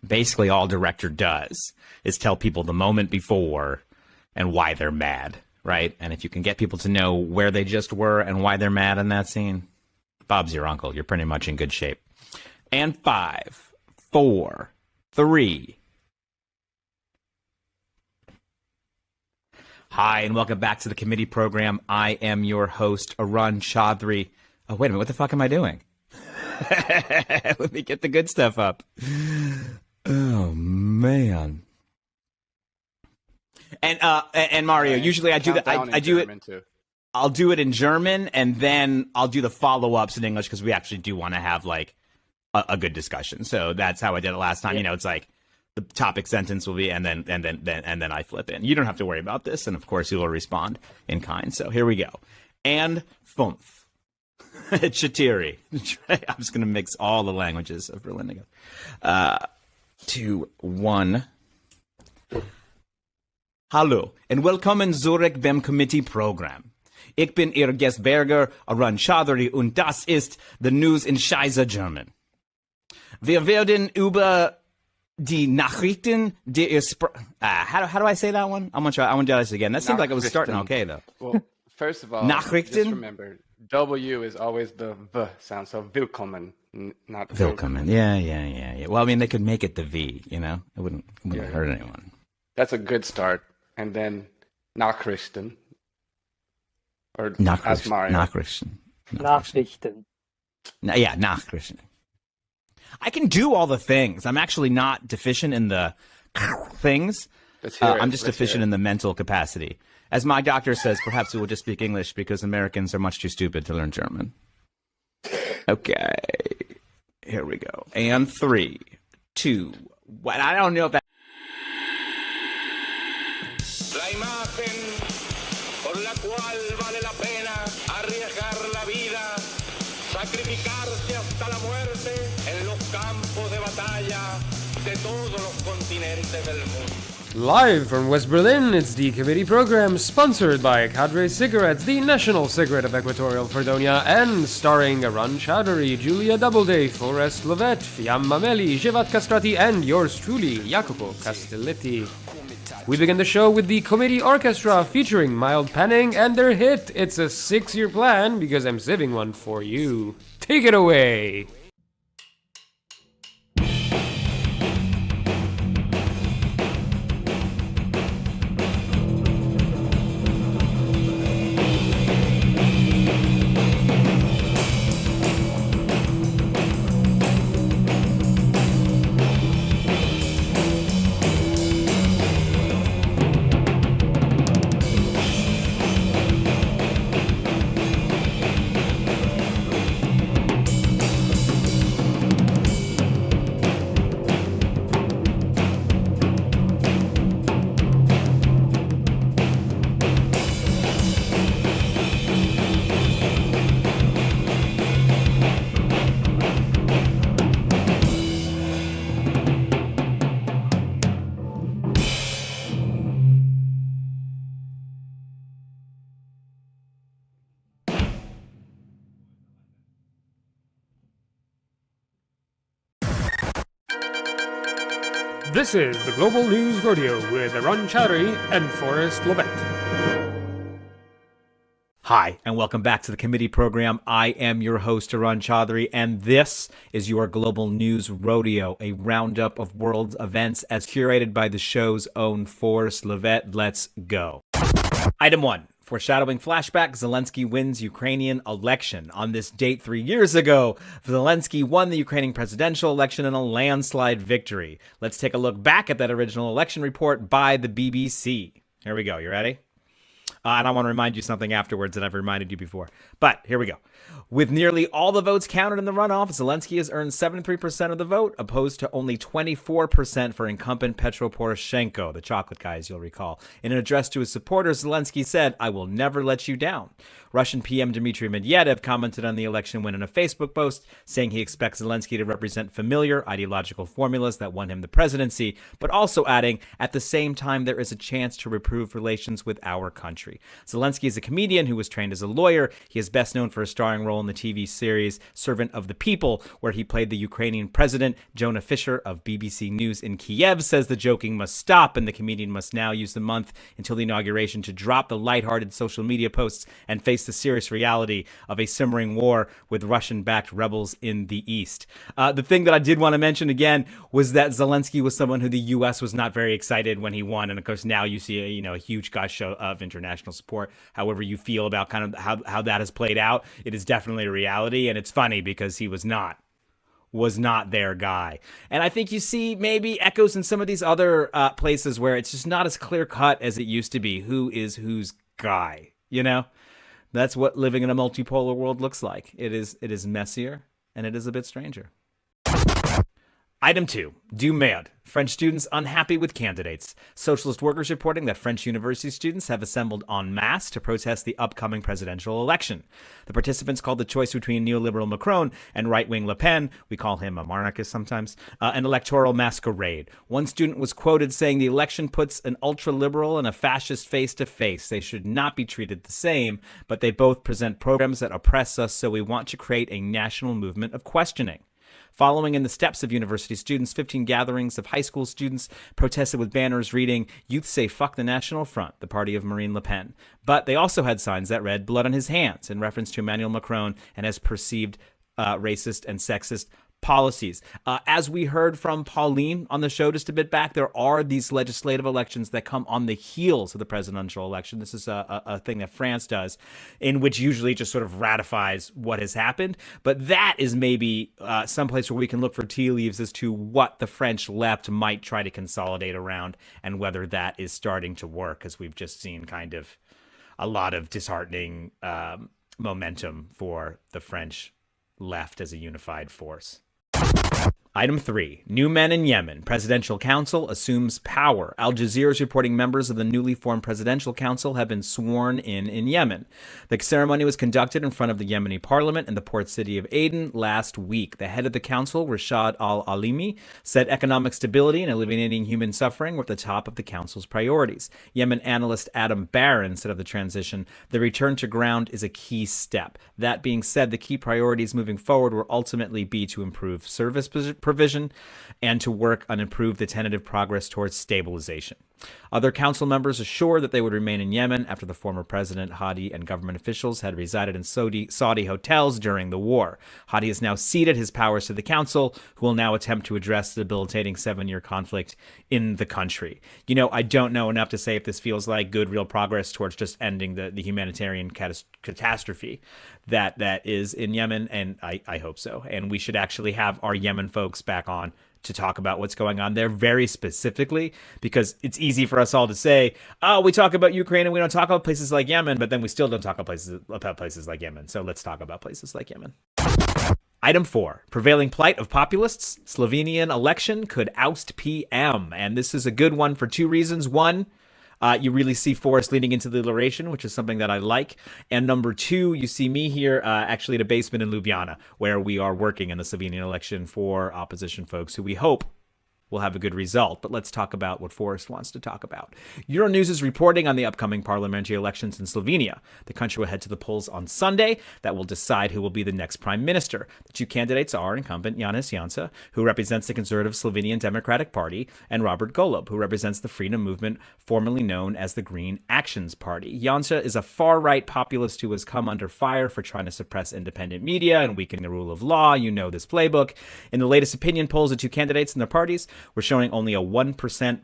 basically all director does is tell people the moment before and why they're mad, right? And if you can get people to know where they just were and why they're mad in that scene, Bob's your uncle. You're pretty much in good shape. And 5, 4, 3. Hi, and welcome back to the committee program. I am your host, Arun Chaudhry. Oh, wait a minute. What the fuck am I doing? Let me get the good stuff up. Oh, man. And Mario, usually I do that. I do it. Too. I'll do it in German, and then I'll do the follow-ups in English because we actually do want to have like a good discussion. So that's how I did it last time. Yeah. You know, it's like the topic sentence will be, and then I flip in. You don't have to worry about this, and of course you will respond in kind. So here we go. And fünf. Chatiri. I'm just going to mix all the languages of Berlin together. 2, 1. Hallo and willkommen zurück beim Committee-Programm. Ich bin Ihr Gastberger, Arun Chaudhry, und das ist the News in Scheiße German. Wir werden über die Nachrichten der how do I say that one? I'm gonna do this again. That seemed like it was starting okay though. Well, first of all, Nachrichten? just remember, W is always the V sound, so willkommen, not willkommen. Yeah. Well, I mean, they could make it the V, you know? It wouldn't hurt anyone. That's a good start. And then Nachrichten. Or Nachrichten. Nachrichten. Yeah, Nachrichten. I can do all the things. I'm actually not deficient in the things. I'm just deficient in the mental capacity. As my doctor says, perhaps we will just speak English because Americans are much too stupid to learn German. Okay. Here we go. And 3, 2, 1. I don't know if that... La imagen por la cual vale la pena arriesgar la vida, sacrificarse hasta la muerte en los campos de batalla de todos los continentes del mundo. Live from West Berlin, it's the committee program sponsored by Cadre Cigarettes, the national cigarette of Equatorial Fredonia, and starring Arun Chaudhry, Julia Doubleday, Forrest, Lovette, Fiamma, Meli, Xhevat, Castrati, and yours truly, Jacopo, Castelletti. We begin the show with the committee orchestra featuring Mild Panning and their hit, It's a 6-Year Plan, because I'm saving one for you. Take it away! This is the Global News Rodeo with Arun Chaudhry and Forrest Lovette. Hi, and welcome back to the committee program. I am your host, Arun Chaudhry, and this is your Global News Rodeo, a roundup of world events as curated by the show's own Forrest Lovette. Let's go. Item 1. Foreshadowing flashback, Zelensky wins Ukrainian election. On this date 3 years ago, Zelensky won the Ukrainian presidential election in a landslide victory. Let's take a look back at that original election report by the BBC. Here we go. You ready? And I want to remind you something afterwards that I've reminded you before. But here we go. With nearly all the votes counted in the runoff, Zelensky has earned 73% of the vote, opposed to only 24% for incumbent Petro Poroshenko, the chocolate guy, as you'll recall. In an address to his supporters, Zelensky said, "I will never let you down." Russian PM Dmitry Medvedev commented on the election win in a Facebook post, saying he expects Zelensky to represent familiar ideological formulas that won him the presidency, but also adding, at the same time, there is a chance to improve relations with our country. country. Zelensky is a comedian who was trained as a lawyer. He is best known for a starring role in the TV series Servant of the People, where he played the Ukrainian president. Jonah Fisher of BBC News in Kiev says the joking must stop, and the comedian must now use the month until the inauguration to drop the lighthearted social media posts and face the serious reality of a simmering war with Russian-backed rebels in the East. The thing that I did want to mention again was that Zelensky was someone who the U.S. was not very excited when he won, and of course now you see a huge gush of international support. However you feel about kind of how that has played out, it is definitely a reality, and it's funny because he was not their guy. And I think you see maybe echoes in some of these other places where it's just not as clear cut as it used to be. Who is whose guy? That's what living in a multipolar world looks like. It is messier and it is a bit stranger. Item 2. Du Merde. French students unhappy with candidates. Socialist workers reporting that French university students have assembled en masse to protest the upcoming presidential election. The participants called the choice between neoliberal Macron and right-wing Le Pen, we call him a monarchist sometimes, an electoral masquerade. One student was quoted saying the election puts an ultra-liberal and a fascist face to face. They should not be treated the same, but they both present programs that oppress us, so we want to create a national movement of questioning. Following in the steps of university students, 15 gatherings of high school students protested with banners reading, "Youth say fuck the National Front," the party of Marine Le Pen. But they also had signs that read, "Blood on his hands," in reference to Emmanuel Macron and his perceived racist and sexist policies. As we heard from Pauline on the show just a bit back, there are these legislative elections that come on the heels of the presidential election. This is a thing that France does, in which usually just sort of ratifies what has happened. But that is maybe someplace where we can look for tea leaves as to what the French left might try to consolidate around and whether that is starting to work, as we've just seen kind of a lot of disheartening momentum for the French left as a unified force. Item 3. New men in Yemen. Presidential Council assumes power. Al Jazeera is reporting members of the newly formed Presidential Council have been sworn in Yemen. The ceremony was conducted in front of the Yemeni parliament in the port city of Aden last week. The head of the council, Rashad Al-Alimi, said economic stability and eliminating human suffering were at the top of the council's priorities. Yemen analyst Adam Barron said of the transition, "The return to ground is a key step. That being said, the key priorities moving forward will ultimately be to improve service provision and to work on improve the tentative progress towards stabilization." Other council members assured that they would remain in Yemen after the former president, Hadi, and government officials had resided in Saudi hotels during the war. Hadi has now ceded his powers to the council, who will now attempt to address the debilitating 7-year conflict in the country. I don't know enough to say if this feels like good, real progress towards just ending the humanitarian catastrophe that is in Yemen, and I hope so. And we should actually have our Yemen folks back on to talk about what's going on there very specifically, because it's easy for us all to say, oh, we talk about Ukraine and we don't talk about places like Yemen, but then we still don't talk about places like Yemen. So let's talk about places like Yemen. Item 4, prevailing plight of populists. Slovenian election could oust PM. And this is a good one for 2 reasons. One, you really see Forrest leading into the iteration, which is something that I like. And number 2, you see me here actually at a basement in Ljubljana, where we are working in the Slovenian election for opposition folks who we hope will have a good result. But let's talk about what Forrest wants to talk about. Euronews is reporting on the upcoming parliamentary elections in Slovenia. The country will head to the polls on Sunday. That will decide who will be the next prime minister. The 2 candidates are incumbent Janez Janša, who represents the conservative Slovenian Democratic Party, and Robert Golob, who represents the freedom movement formerly known as the Green Actions Party. Janša is a far-right populist who has come under fire for trying to suppress independent media and weaken the rule of law. You know this playbook. In the latest opinion polls, the 2 candidates and their parties were showing only a 1%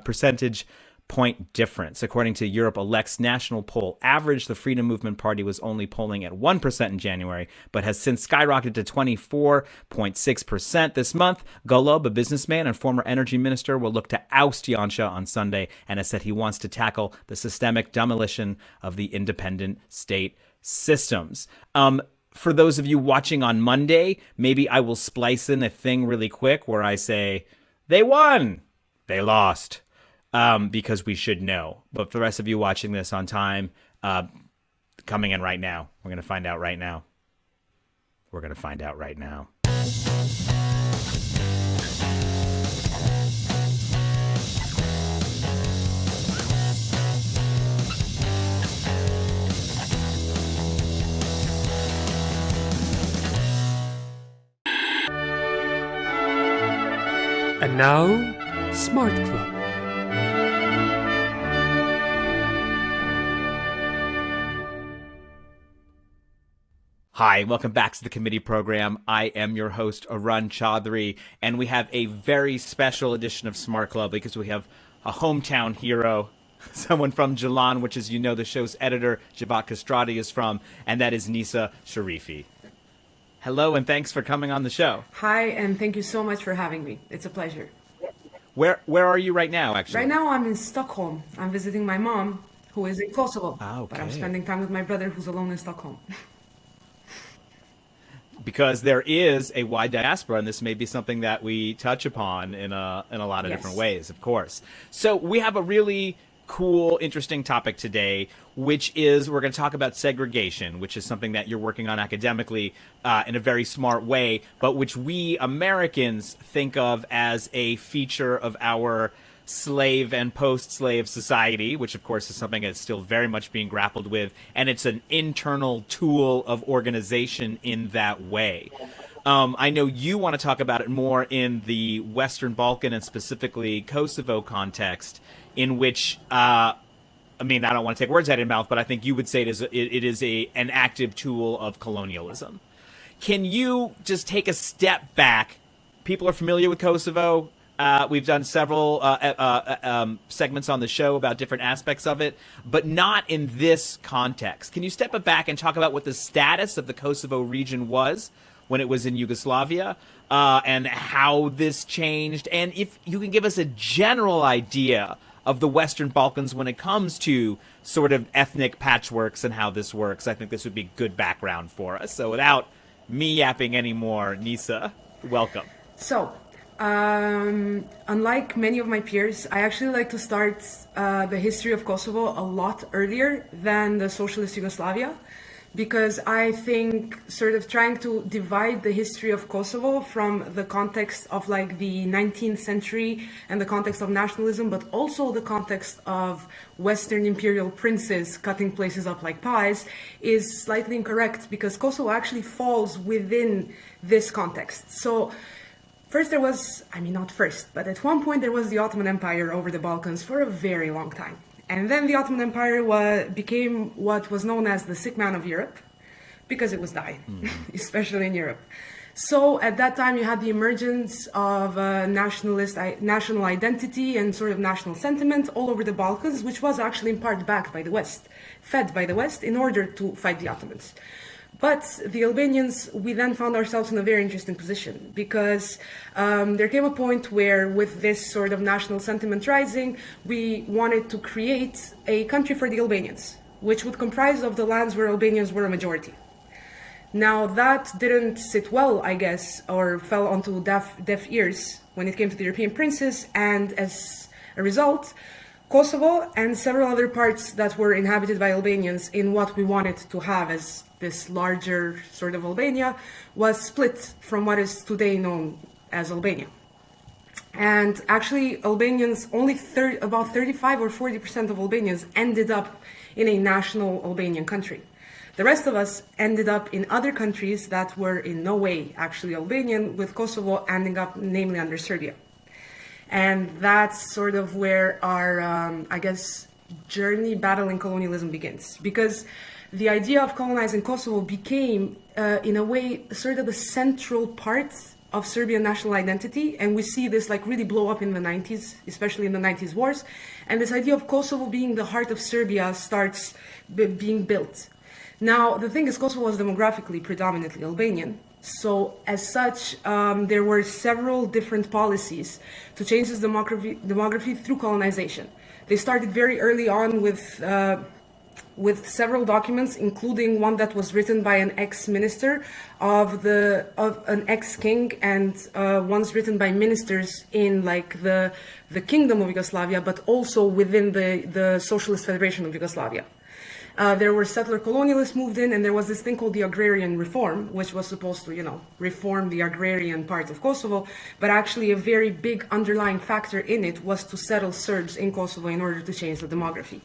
percentage point difference. According to Europe Elect's national poll average, the Freedom Movement Party was only polling at 1% in January, but has since skyrocketed to 24.6% this month. Golob, a businessman and former energy minister, will look to oust Janša on Sunday and has said he wants to tackle the systemic demolition of the independent state systems. For those of you watching on Monday, maybe I will splice in a thing really quick where I say, they won, they lost, because we should know. But for the rest of you watching this on time, coming in right now, we're going to find out right now. We're going to find out right now. now, Smart Club. Hi, welcome back to the committee program. I am your host, Arun Chaudhary, and we have a very special edition of Smart Club because we have a hometown hero, someone from Jalan, which, as you know, the show's editor, Xhevat Kastrati, is from, and that is Nisa Sheriffi. Hello, and thanks for coming on the show. Hi, and thank you so much for having me. It's a pleasure. Where are you right now, actually? Right now, I'm in Stockholm. I'm visiting my mom, who is in Kosovo. Okay. But I'm spending time with my brother, who's alone in Stockholm. Because there is a wide diaspora, and this may be something that we touch upon in a lot of different ways, of course. So we have a really cool, interesting topic today, which is we're going to talk about segregation, which is something that you're working on academically in a very smart way, but which we Americans think of as a feature of our slave and post-slave society, which of course is something that's still very much being grappled with, and it's an internal tool of organization in that way. I know you want to talk about it more in the Western Balkan and specifically Kosovo context, in which, I mean, I don't want to take words out of your mouth, but I think you would say it is an active tool of colonialism. Can you just take a step back? People are familiar with Kosovo. We've done several segments on the show about different aspects of it, but not in this context. Can you step back and talk about what the status of the Kosovo region was when it was in Yugoslavia, and how this changed? And if you can give us a general idea of the Western Balkans when it comes to sort of ethnic patchworks and how this works, I think this would be good background for us. So without me yapping anymore, Nisa, welcome. So, unlike many of my peers, I actually like to start the history of Kosovo a lot earlier than the socialist Yugoslavia, because I think sort of trying to divide the history of Kosovo from the context of like the 19th century and the context of nationalism, but also the context of Western imperial princes cutting places up like pies, is slightly incorrect, because Kosovo actually falls within this context. So first there was, I mean not first, but at one point there was the Ottoman Empire over the Balkans for a very long time. And then the Ottoman Empire became what was known as the sick man of Europe, because it was dying, especially in Europe. So at that time you had the emergence of national identity and sort of national sentiment all over the Balkans, which was actually in part backed by the West, fed by the West in order to fight the Ottomans. But the Albanians, we then found ourselves in a very interesting position, because there came a point where, with this sort of national sentiment rising, we wanted to create a country for the Albanians, which would comprise of the lands where Albanians were a majority. Now, that didn't sit well, I guess, or fell onto deaf ears when it came to the European princes, and as a result, Kosovo and several other parts that were inhabited by Albanians in what we wanted to have as this larger sort of Albania was split from what is today known as Albania. And actually, Albanians, only about 35 or 40% of Albanians ended up in a national Albanian country. The rest of us ended up in other countries that were in no way actually Albanian, with Kosovo ending up namely under Serbia. And that's sort of where our, I guess, journey battling colonialism begins. Because the idea of colonizing Kosovo became, in a way, sort of the central part of Serbian national identity. And we see this like really blow up in the 90s, especially in the 90s wars. And this idea of Kosovo being the heart of Serbia starts being built. Now, the thing is, Kosovo was demographically predominantly Albanian. So as such, there were several different policies to change this demography through colonization. They started very early on with several documents, including one that was written by an ex-minister of an ex-king, and ones written by ministers in like the Kingdom of Yugoslavia, but also within the Socialist Federation of Yugoslavia. There were settler colonialists moved in, and there was this thing called the agrarian reform, which was supposed to, reform the agrarian part of Kosovo, but actually a very big underlying factor in it was to settle Serbs in Kosovo in order to change the demography.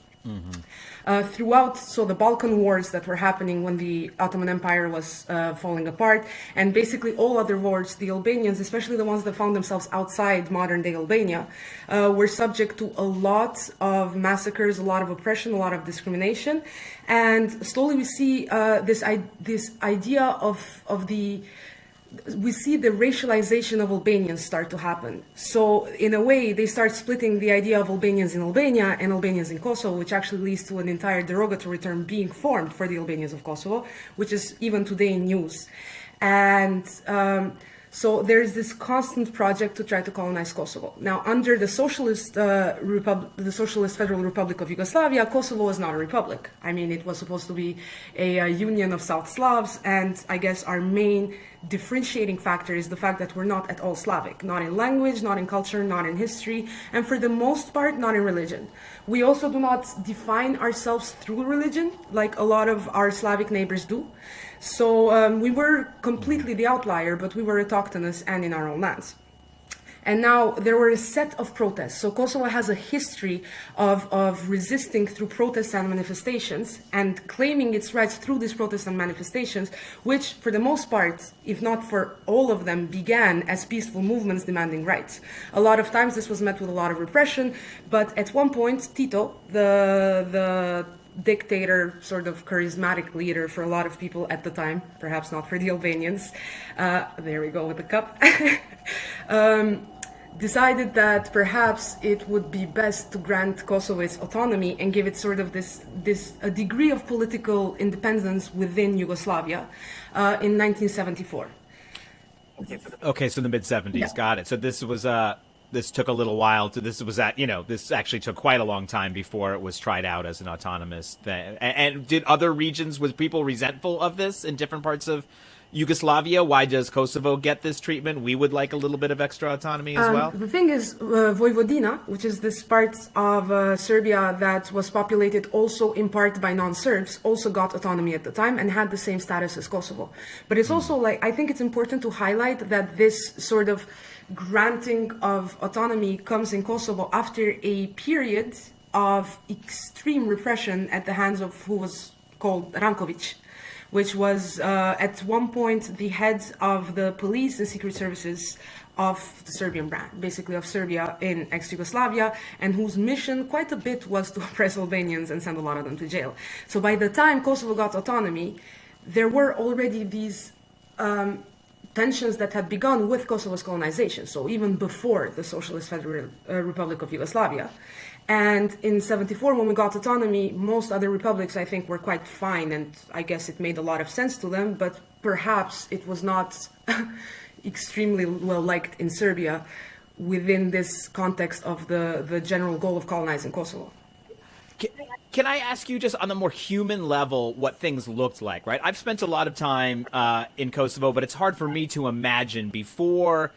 Throughout, so the Balkan wars that were happening when the Ottoman Empire was falling apart, and basically all other wars, the Albanians, especially the ones that found themselves outside modern-day Albania, were subject to a lot of massacres, a lot of oppression, a lot of discrimination, and slowly we see this idea of the we see the racialization of Albanians start to happen. So in a way, they start splitting the idea of Albanians in Albania and Albanians in Kosovo, which actually leads to an entire derogatory term being formed for the Albanians of Kosovo, which is even today in news. And so there's this constant project to try to colonize Kosovo. Now, under the Socialist Federal Republic of Yugoslavia, Kosovo was not a republic. I mean, it was supposed to be a union of South Slavs, and I guess our main differentiating factor is the fact that we're not at all Slavic, not in language, not in culture, not in history, and for the most part, not in religion. We also do not define ourselves through religion, like a lot of our Slavic neighbors do. So we were completely the outlier, but we were autochthonous and in our own lands. And now there were a set of protests. So Kosovo has a history of resisting through protests and manifestations and claiming its rights through these protests and manifestations, which for the most part, if not for all of them, began as peaceful movements demanding rights. A lot of times this was met with a lot of repression, but at one point, Tito, the dictator, sort of charismatic leader for a lot of people at the time, perhaps not for the Albanians, there we go with the cup, decided that perhaps it would be best to grant Kosovo its autonomy and give it sort of a degree of political independence within Yugoslavia in 1974. Okay, so the mid-70s, Yeah. got it. So this took a little while this actually took quite a long time before it was tried out as an autonomous thing. And did other regions, was people resentful of this in different parts of Yugoslavia? Why does Kosovo get this treatment? We would like a little bit of extra autonomy as well. The thing is, Vojvodina, which is this part of Serbia that was populated also in part by non-Serbs, also got autonomy at the time and had the same status as Kosovo. But it's also I think it's important to highlight that this sort of granting of autonomy comes in Kosovo after a period of extreme repression at the hands of who was called Rankovic, which was at one point the head of the police and secret services of the Serbian brand, basically of Serbia in ex-Yugoslavia, and whose mission quite a bit was to oppress Albanians and send a lot of them to jail. So by the time Kosovo got autonomy, there were already these tensions that had begun with Kosovo's colonization, so even before the Socialist Federal Republic of Yugoslavia. And in 74, when we got autonomy, most other republics, I think, were quite fine, and I guess it made a lot of sense to them, but perhaps it was not extremely well liked in Serbia within this context of the general goal of colonizing Kosovo. Can I ask you just on the more human level what things looked like, right? I've spent a lot of time in Kosovo, but it's hard for me to imagine before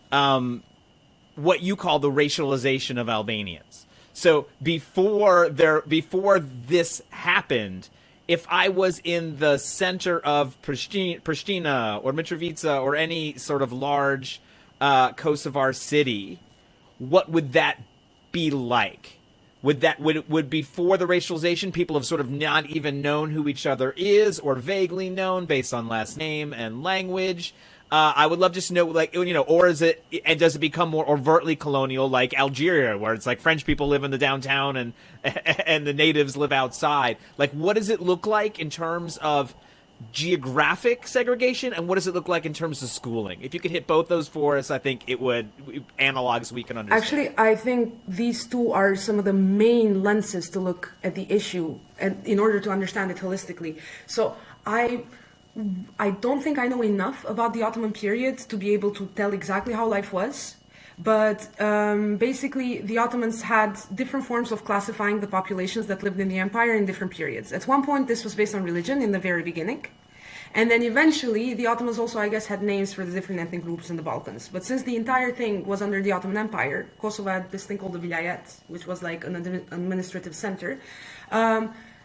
what you call the racialization of Albanians. So before this happened, if I was in the center of Pristina or Mitrovica or any sort of large Kosovar city, what would that be like? Would before the racialization, people have sort of not even known who each other is or vaguely known based on last name and language? I would love just to know, or is it, and does it become more overtly colonial like Algeria, where it's like French people live in the downtown and the natives live outside? Like, what does it look like in terms of geographic segregation, and what does it look like in terms of schooling? If you could hit both those for us, I think it would analogs we can understand. Actually, I think these two are some of the main lenses to look at the issue and in order to understand it holistically. So I don't think I know enough about the Ottoman period to be able to tell exactly how life was. But basically, the Ottomans had different forms of classifying the populations that lived in the empire in different periods. At one point, this was based on religion in the very beginning. And then eventually, the Ottomans also, I guess, had names for the different ethnic groups in the Balkans. But since the entire thing was under the Ottoman Empire, Kosovo had this thing called the Vilayet, which was like an administrative center.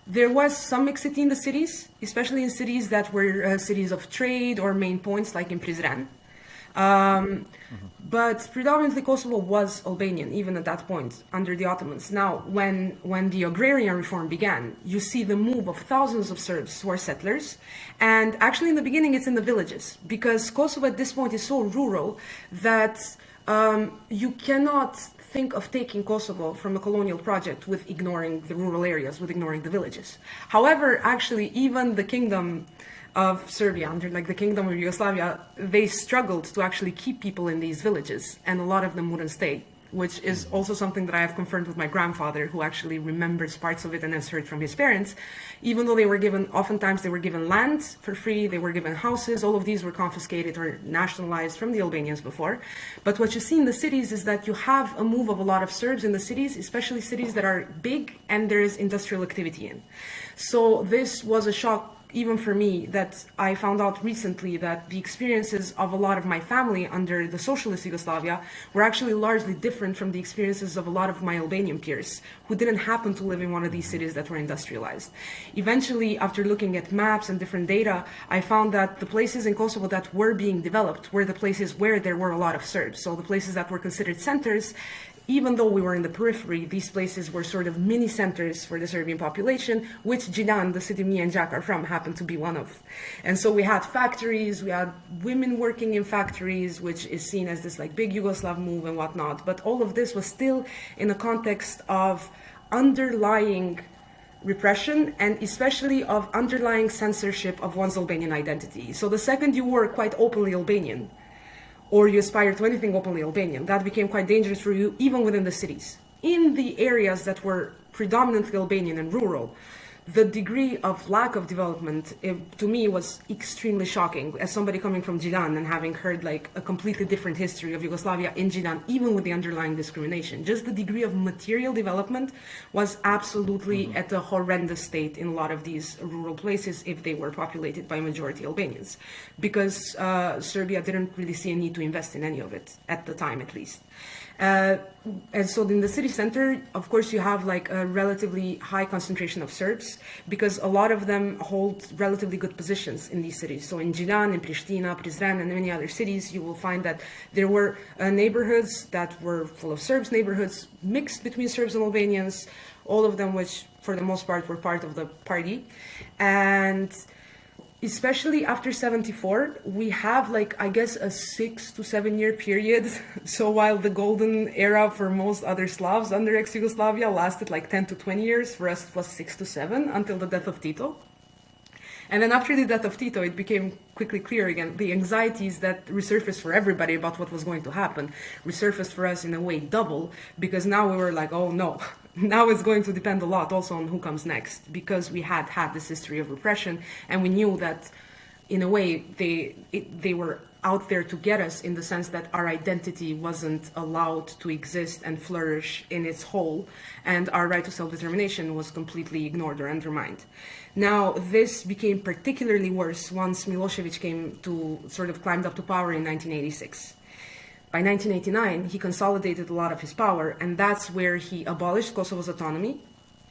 There was some mixity in the cities, especially in cities that were cities of trade or main points, like in Prizren. But predominantly Kosovo was Albanian, even at that point, under the Ottomans. Now, when the agrarian reform began, you see the move of thousands of Serbs who are settlers. And actually, in the beginning, it's in the villages, because Kosovo at this point is so rural that you cannot think of taking Kosovo from a colonial project with ignoring the rural areas, with ignoring the villages. However, actually, even the kingdom of Serbia, under like the kingdom of Yugoslavia, they struggled to actually keep people in these villages, and a lot of them wouldn't stay, which is also something that I have confirmed with my grandfather, who actually remembers parts of it and has heard from his parents. Even though they were given, oftentimes they were given land for free, they were given houses, all of these were confiscated or nationalized from the Albanians before. But what you see in the cities is that you have a move of a lot of Serbs in the cities, especially cities that are big and there is industrial activity in. So this was a shock even for me, that I found out recently that the experiences of a lot of my family under the socialist Yugoslavia were actually largely different from the experiences of a lot of my Albanian peers who didn't happen to live in one of these cities that were industrialized. Eventually, after looking at maps and different data, I found that the places in Kosovo that were being developed were the places where there were a lot of Serbs. So the places that were considered centers, even though we were in the periphery, these places were sort of mini centers for the Serbian population, which Gjilan, the city me and Jack are from, happened to be one of. And so we had factories, we had women working in factories, which is seen as this like big Yugoslav move and whatnot. But all of this was still in the context of underlying repression and especially of underlying censorship of one's Albanian identity. So the second you were quite openly Albanian, or you aspire to anything openly Albanian, that became quite dangerous for you, even within the cities. In the areas that were predominantly Albanian and rural, the degree of lack of development, to me, was extremely shocking. As somebody coming from Gjilan and having heard like a completely different history of Yugoslavia in Gjilan, even with the underlying discrimination, just the degree of material development was absolutely at a horrendous state in a lot of these rural places if they were populated by majority Albanians, because Serbia didn't really see a need to invest in any of it, at the time at least. And so in the city center, of course, you have like a relatively high concentration of Serbs, because a lot of them hold relatively good positions in these cities. So in Gjilan, in Pristina, Prizren, and many other cities, you will find that there were neighborhoods that were full of Serbs, neighborhoods mixed between Serbs and Albanians, all of them which, for the most part, were part of the party. And especially after 74, we have like, I guess, a 6 to 7 year period. So while the golden era for most other Slavs under ex-Yugoslavia lasted like 10 to 20 years, for us it was 6 to 7 until the death of Tito. And then after the death of Tito, it became quickly clear again, the anxieties that resurfaced for everybody about what was going to happen resurfaced for us in a way double, because now we were like, oh no, now it's going to depend a lot also on who comes next, because we had this history of repression, and we knew that in a way they were out there to get us, in the sense that our identity wasn't allowed to exist and flourish in its whole, and our right to self-determination was completely ignored or undermined. Now, this became particularly worse once Milosevic climbed up to power in 1986. By 1989, he consolidated a lot of his power, and that's where he abolished Kosovo's autonomy.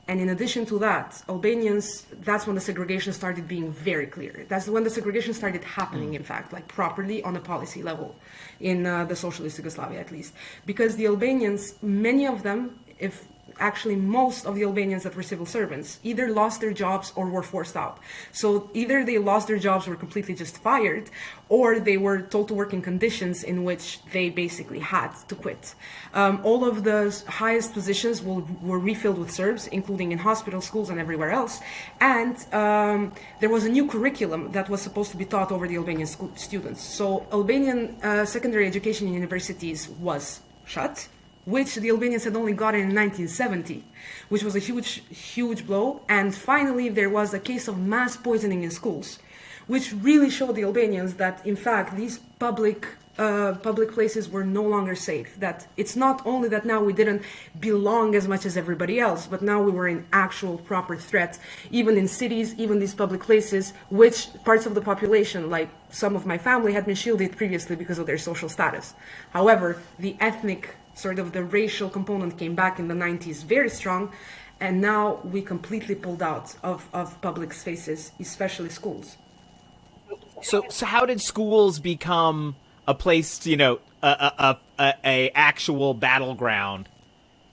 And in addition to that, Albanians, that's when the segregation started being very clear. That's when the segregation started happening, in fact, like properly on a policy level, in the socialist Yugoslavia at least. Because the Albanians, many of them, if actually most of the Albanians that were civil servants, either lost their jobs or were forced out. So either they lost their jobs, were completely just fired, or they were told to work in conditions in which they basically had to quit. All of the highest positions were refilled with Serbs, including in hospitals, schools, and everywhere else. And there was a new curriculum that was supposed to be taught over the Albanian students. So Albanian secondary education in universities was shut, which the Albanians had only gotten in 1970, which was a huge blow. And finally, there was a case of mass poisoning in schools, which really showed the Albanians that, in fact, these public places were no longer safe. That it's not only that now we didn't belong as much as everybody else, but now we were in actual proper threat, even in cities, even these public places, which parts of the population, like some of my family, had been shielded previously because of their social status. However, the ethnic, sort of the racial component came back in the 90s very strong, and now we completely pulled out of public spaces, especially schools. So how did schools become a place, a actual battleground.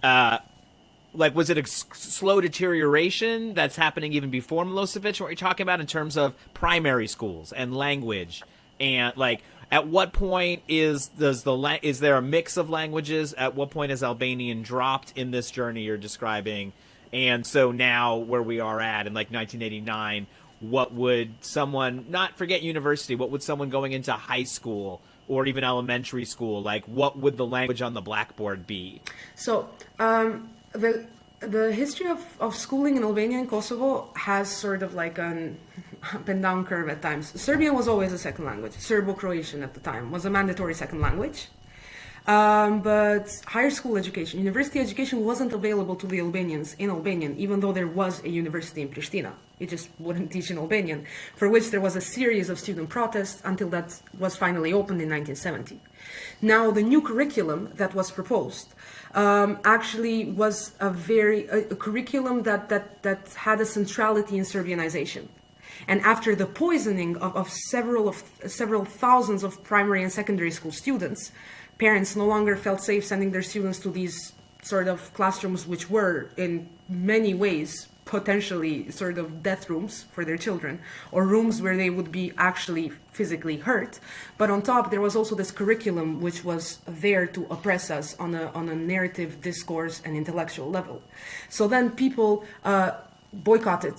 Like, was it a slow deterioration that's happening even before Milosevic? What are you talking about in terms of primary schools and language? And, like, at what point is there a mix of languages? At what point is Albanian dropped in this journey you're describing? And so now where we are at in, like, 1989, what would someone, not forget university, what would someone going into high school or even elementary school, like, what would the language on the blackboard be? So, the history of schooling in Albania and Kosovo has sort of like an up and down curve at times. Serbian was always a second language. Serbo-Croatian at the time was a mandatory second language. But higher school education, university education wasn't available to the Albanians in Albanian, even though there was a university in Pristina. It just wouldn't teach in Albanian, for which there was a series of student protests until that was finally opened in 1970. Now, the new curriculum that was proposed actually was a curriculum that had a centrality in Serbianization. And after the poisoning of several thousands of primary and secondary school students, parents no longer felt safe sending their students to these sort of classrooms, which were in many ways potentially sort of death rooms for their children, or rooms where they would be actually physically hurt. But on top, there was also this curriculum which was there to oppress us on a narrative, discourse, and intellectual level. So then people boycotted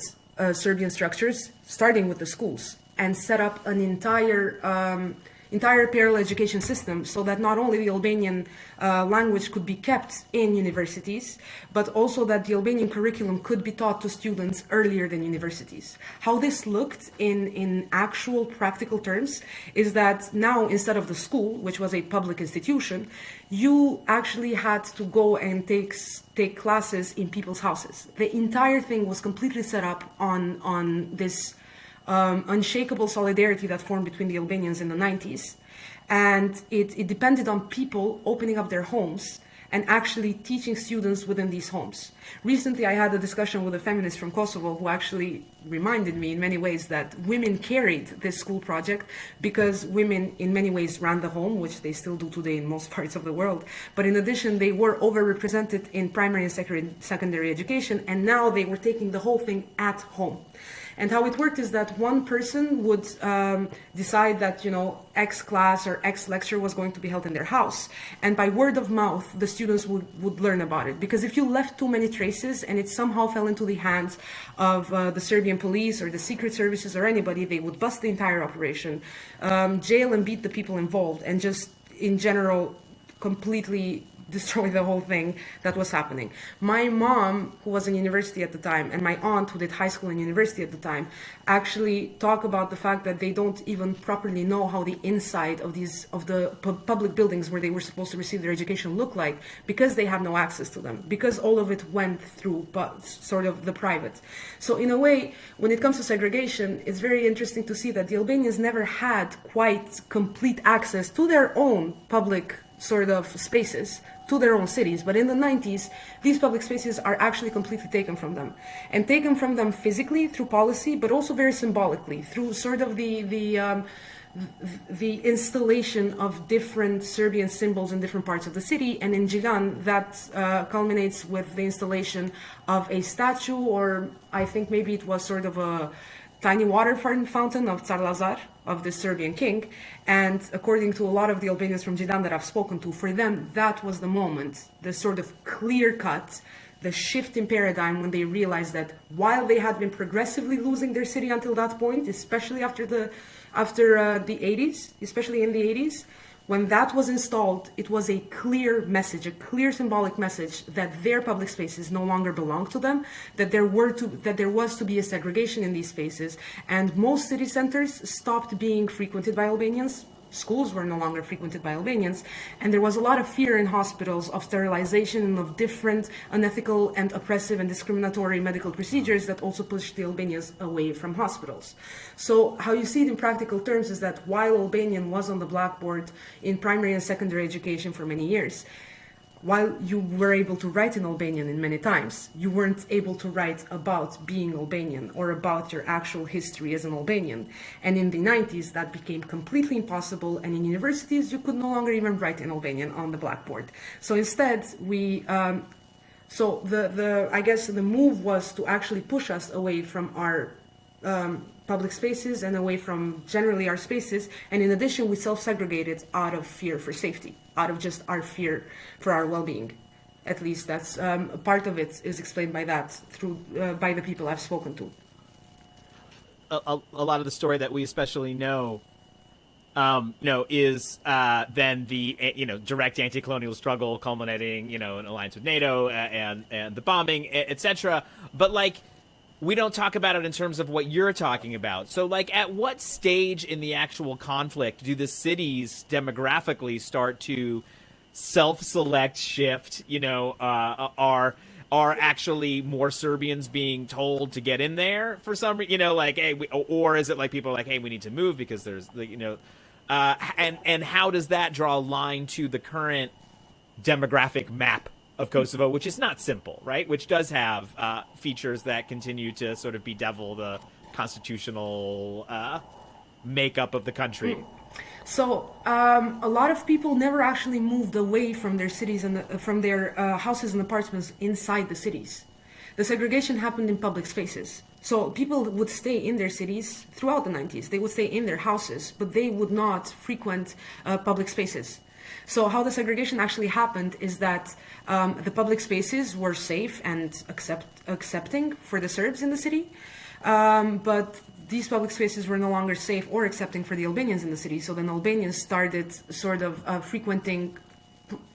Serbian structures, starting with the schools, and set up an entire parallel education system so that not only the Albanian language could be kept in universities, but also that the Albanian curriculum could be taught to students earlier than universities. How this looked in actual practical terms is that now, instead of the school, which was a public institution, you actually had to go and take classes in people's houses. The entire thing was completely set up on this unshakable solidarity that formed between the Albanians in the 90s. And it depended on people opening up their homes and actually teaching students within these homes. Recently, I had a discussion with a feminist from Kosovo who actually reminded me in many ways that women carried this school project because women in many ways ran the home, which they still do today in most parts of the world. But in addition, they were overrepresented in primary and secondary education, and now they were taking the whole thing at home. And how it worked is that one person would decide that, X class or X lecture was going to be held in their house. And by word of mouth, the students would learn about it. Because if you left too many traces and it somehow fell into the hands of the Serbian police or the secret services or anybody, they would bust the entire operation, jail and beat the people involved, and just, in general, completely destroy the whole thing that was happening. My mom, who was in university at the time, and my aunt, who did high school and university at the time, actually talk about the fact that they don't even properly know how the inside of the public buildings where they were supposed to receive their education look like, because they have no access to them, because all of it went through sort of the private. So in a way, when it comes to segregation, it's very interesting to see that the Albanians never had quite complete access to their own public sort of spaces, to their own cities. But in the 90s, these public spaces are actually completely taken from them, and taken from them physically through policy, but also very symbolically through sort of the installation of different Serbian symbols in different parts of the city. And in Xhevat, that culminates with the installation of a statue, or I think maybe it was sort of a tiny water fountain of Tsar Lazar, of the Serbian king. And according to a lot of the Albanians from Xhevat that I've spoken to, for them, that was the moment, the sort of clear cut, the shift in paradigm, when they realized that while they had been progressively losing their city until that point, especially after the 80s, especially in the 80s, when that was installed, it was a clear message, a clear symbolic message that their public spaces no longer belonged to them, that there was to be a segregation in these spaces, and most city centers stopped being frequented by Albanians. Schools were no longer frequented by Albanians, and there was a lot of fear in hospitals of sterilization and of different unethical and oppressive and discriminatory medical procedures that also pushed the Albanians away from hospitals. So how you see it in practical terms is that while Albanian was on the blackboard in primary and secondary education for many years, while you were able to write in Albanian in many times, you weren't able to write about being Albanian or about your actual history as an Albanian. And in the 90s, that became completely impossible, and in universities, you could no longer even write in Albanian on the blackboard. So instead, I guess the move was to actually push us away from our public spaces and away from generally our spaces. And in addition, we self-segregated out of fear for safety, out of just our fear for our well-being. At least that's part of it is explained by that through by the people I've spoken to. A lot of the story that we especially know is then the direct anti-colonial struggle culminating in alliance with NATO and the bombing, etc. But we don't talk about it in terms of what you're talking about. So at what stage in the actual conflict do the cities demographically start to self-select shift? Are actually more Serbians being told to get in there for some reason? Hey, or is it people are hey, we need to move because there's and how does that draw a line to the current demographic map of Kosovo, which is not simple, right? Which does have features that continue to sort of bedevil the constitutional makeup of the country. So a lot of people never actually moved away from their cities and from their houses and apartments inside the cities. The segregation happened in public spaces. So people would stay in their cities throughout the 90s. They would stay in their houses, but they would not frequent public spaces. So how the segregation actually happened is that the public spaces were safe and accepting for the Serbs in the city, but these public spaces were no longer safe or accepting for the Albanians in the city. So then Albanians started sort of frequenting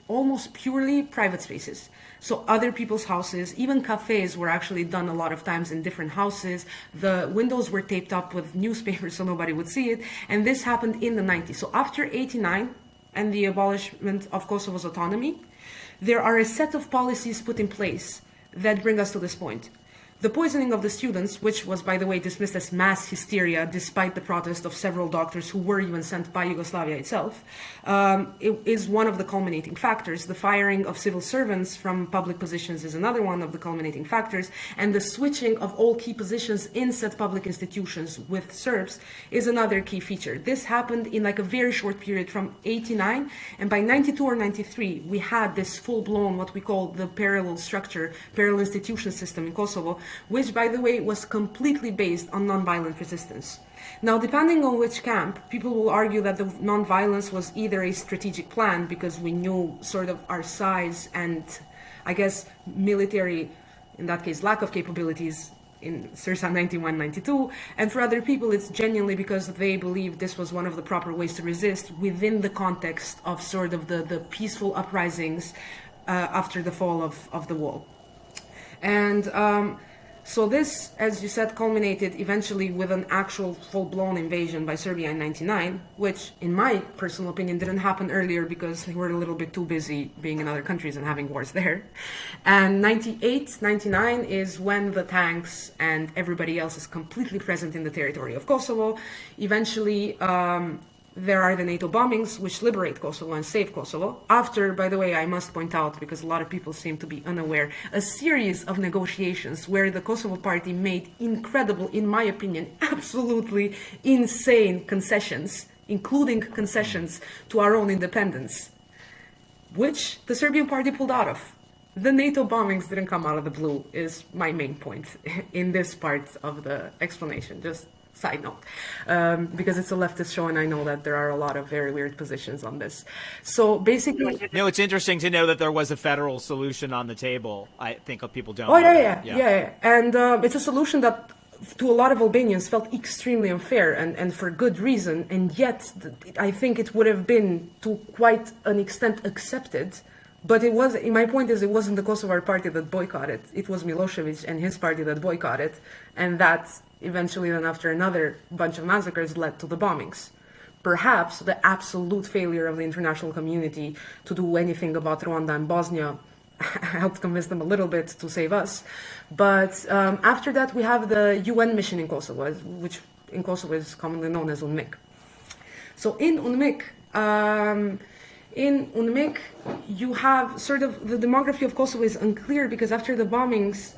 almost purely private spaces. So other people's houses, even cafes were actually done a lot of times in different houses. The windows were taped up with newspapers so nobody would see it. And this happened in the 90s. So after 89 and the abolishment of Kosovo's autonomy, there are a set of policies put in place that bring us to this point. The poisoning of the students, which was, by the way, dismissed as mass hysteria despite the protest of several doctors who were even sent by Yugoslavia itself, it is one of the culminating factors. The firing of civil servants from public positions is another one of the culminating factors, and the switching of all key positions in said public institutions with Serbs is another key feature. This happened in a very short period from 89, and by 92 or 93, we had this full-blown, what we call the parallel structure, parallel institution system in Kosovo, which, by the way, was completely based on nonviolent resistance. Now, depending on which camp, people will argue that the nonviolence was either a strategic plan because we knew sort of our size and, I guess, military, in that case, lack of capabilities in Sirsa 91-92, and for other people it's genuinely because they believe this was one of the proper ways to resist within the context of sort of the peaceful uprisings after the fall of the wall. And so this, as you said, culminated eventually with an actual full-blown invasion by Serbia in 99, which, in my personal opinion, didn't happen earlier because they were a little bit too busy being in other countries and having wars there. And 98, 99 is when the tanks and everybody else is completely present in the territory of Kosovo. Eventually, there are the NATO bombings, which liberate Kosovo and save Kosovo. After, by the way, I must point out, because a lot of people seem to be unaware, a series of negotiations where the Kosovo party made incredible, in my opinion, absolutely insane concessions, including concessions to our own independence, which the Serbian party pulled out of. The NATO bombings didn't come out of the blue, is my main point in this part of the explanation. Just side note, because it's a leftist show and I know that there are a lot of very weird positions on this. So basically... No, it's interesting to know that there was a federal solution on the table. I think people don't Oh, know yeah. that. And it's a solution that to a lot of Albanians felt extremely unfair and for good reason, and yet I think it would have been to quite an extent accepted. But it was, my point is, it wasn't the Kosovar party that boycotted. It was Milosevic and his party that boycotted. And that eventually then after another bunch of massacres led to the bombings. Perhaps the absolute failure of the international community to do anything about Rwanda and Bosnia helped convince them a little bit to save us. But after that we have the UN mission in Kosovo, which in Kosovo is commonly known as UNMIK. So in UNMIK, In UNMIK, you have sort of, the demography of Kosovo is unclear because after the bombings,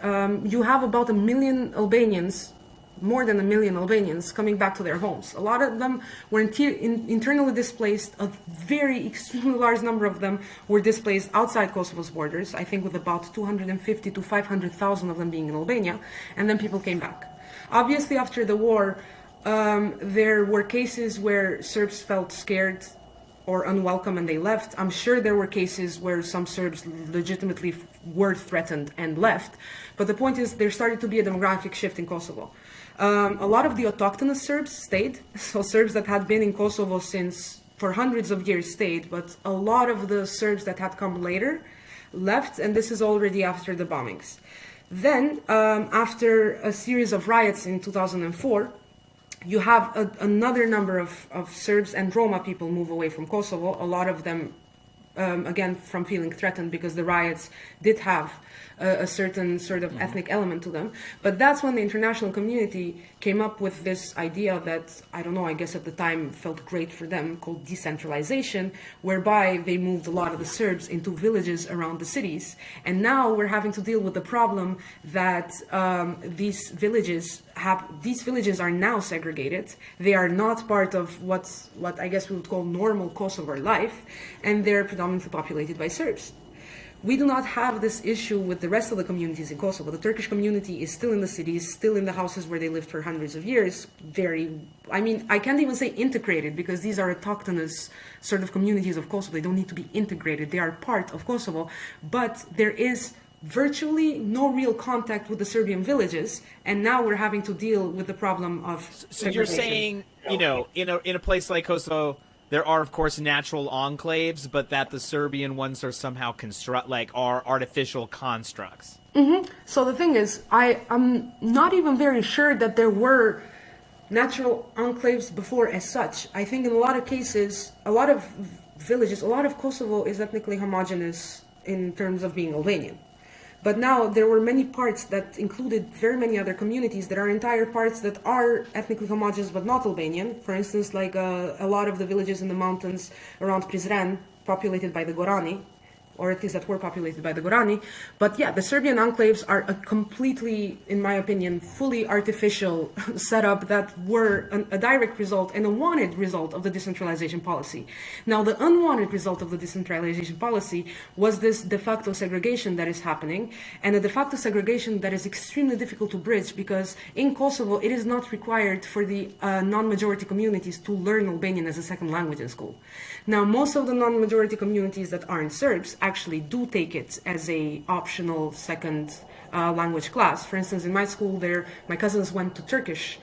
you have about 1 million Albanians, more than 1 million Albanians coming back to their homes. A lot of them were internally displaced. A very extremely large number of them were displaced outside Kosovo's borders, I think with about 250 to 500,000 of them being in Albania, and then people came back. Obviously, after the war, there were cases where Serbs felt scared or unwelcome and they left. I'm sure there were cases where some Serbs legitimately were threatened and left. But the point is there started to be a demographic shift in Kosovo. A lot of the autochthonous Serbs stayed, so Serbs that had been in Kosovo for hundreds of years stayed, but a lot of the Serbs that had come later left, and this is already after the bombings. Then, after a series of riots in 2004, you have another number of Serbs and Roma people move away from Kosovo, a lot of them, again, from feeling threatened because the riots did have a certain sort of ethnic element to them. But that's when the international community came up with this idea that, I don't know, I guess at the time felt great for them, called decentralization, whereby they moved a lot of the Serbs into villages around the cities. And now we're having to deal with the problem that these villages are now segregated. They are not part of what I guess we would call normal Kosovar life, and they're predominantly populated by Serbs. We do not have this issue with the rest of the communities in Kosovo. The Turkish community is still in the cities, still in the houses where they lived for hundreds of years. I can't even say integrated because these are autochthonous sort of communities of Kosovo. They don't need to be integrated. They are part of Kosovo, but there is virtually no real contact with the Serbian villages, and now we're having to deal with the problem of So you're saying, in a place like Kosovo, there are, of course, natural enclaves, but that the Serbian ones are somehow are artificial constructs. Mm-hmm. So the thing is, I'm not even very sure that there were natural enclaves before as such. I think in a lot of cases, a lot of villages, a lot of Kosovo is ethnically homogeneous in terms of being Albanian. But now there were many parts that included very many other communities. There are entire parts that are ethnically homogeneous but not Albanian. For instance, like a lot of the villages in the mountains around Prizren, populated by the Gorani, or at least that were populated by the Gorani. But yeah, the Serbian enclaves are a completely, in my opinion, fully artificial setup that were a direct result and a wanted result of the decentralization policy. Now, the unwanted result of the decentralization policy was this de facto segregation that is happening, and a de facto segregation that is extremely difficult to bridge because in Kosovo, it is not required for the non-majority communities to learn Albanian as a second language in school. Now, most of the non-majority communities that aren't Serbs actually do take it as a optional second language class. For instance, in my school my cousins went to Turkish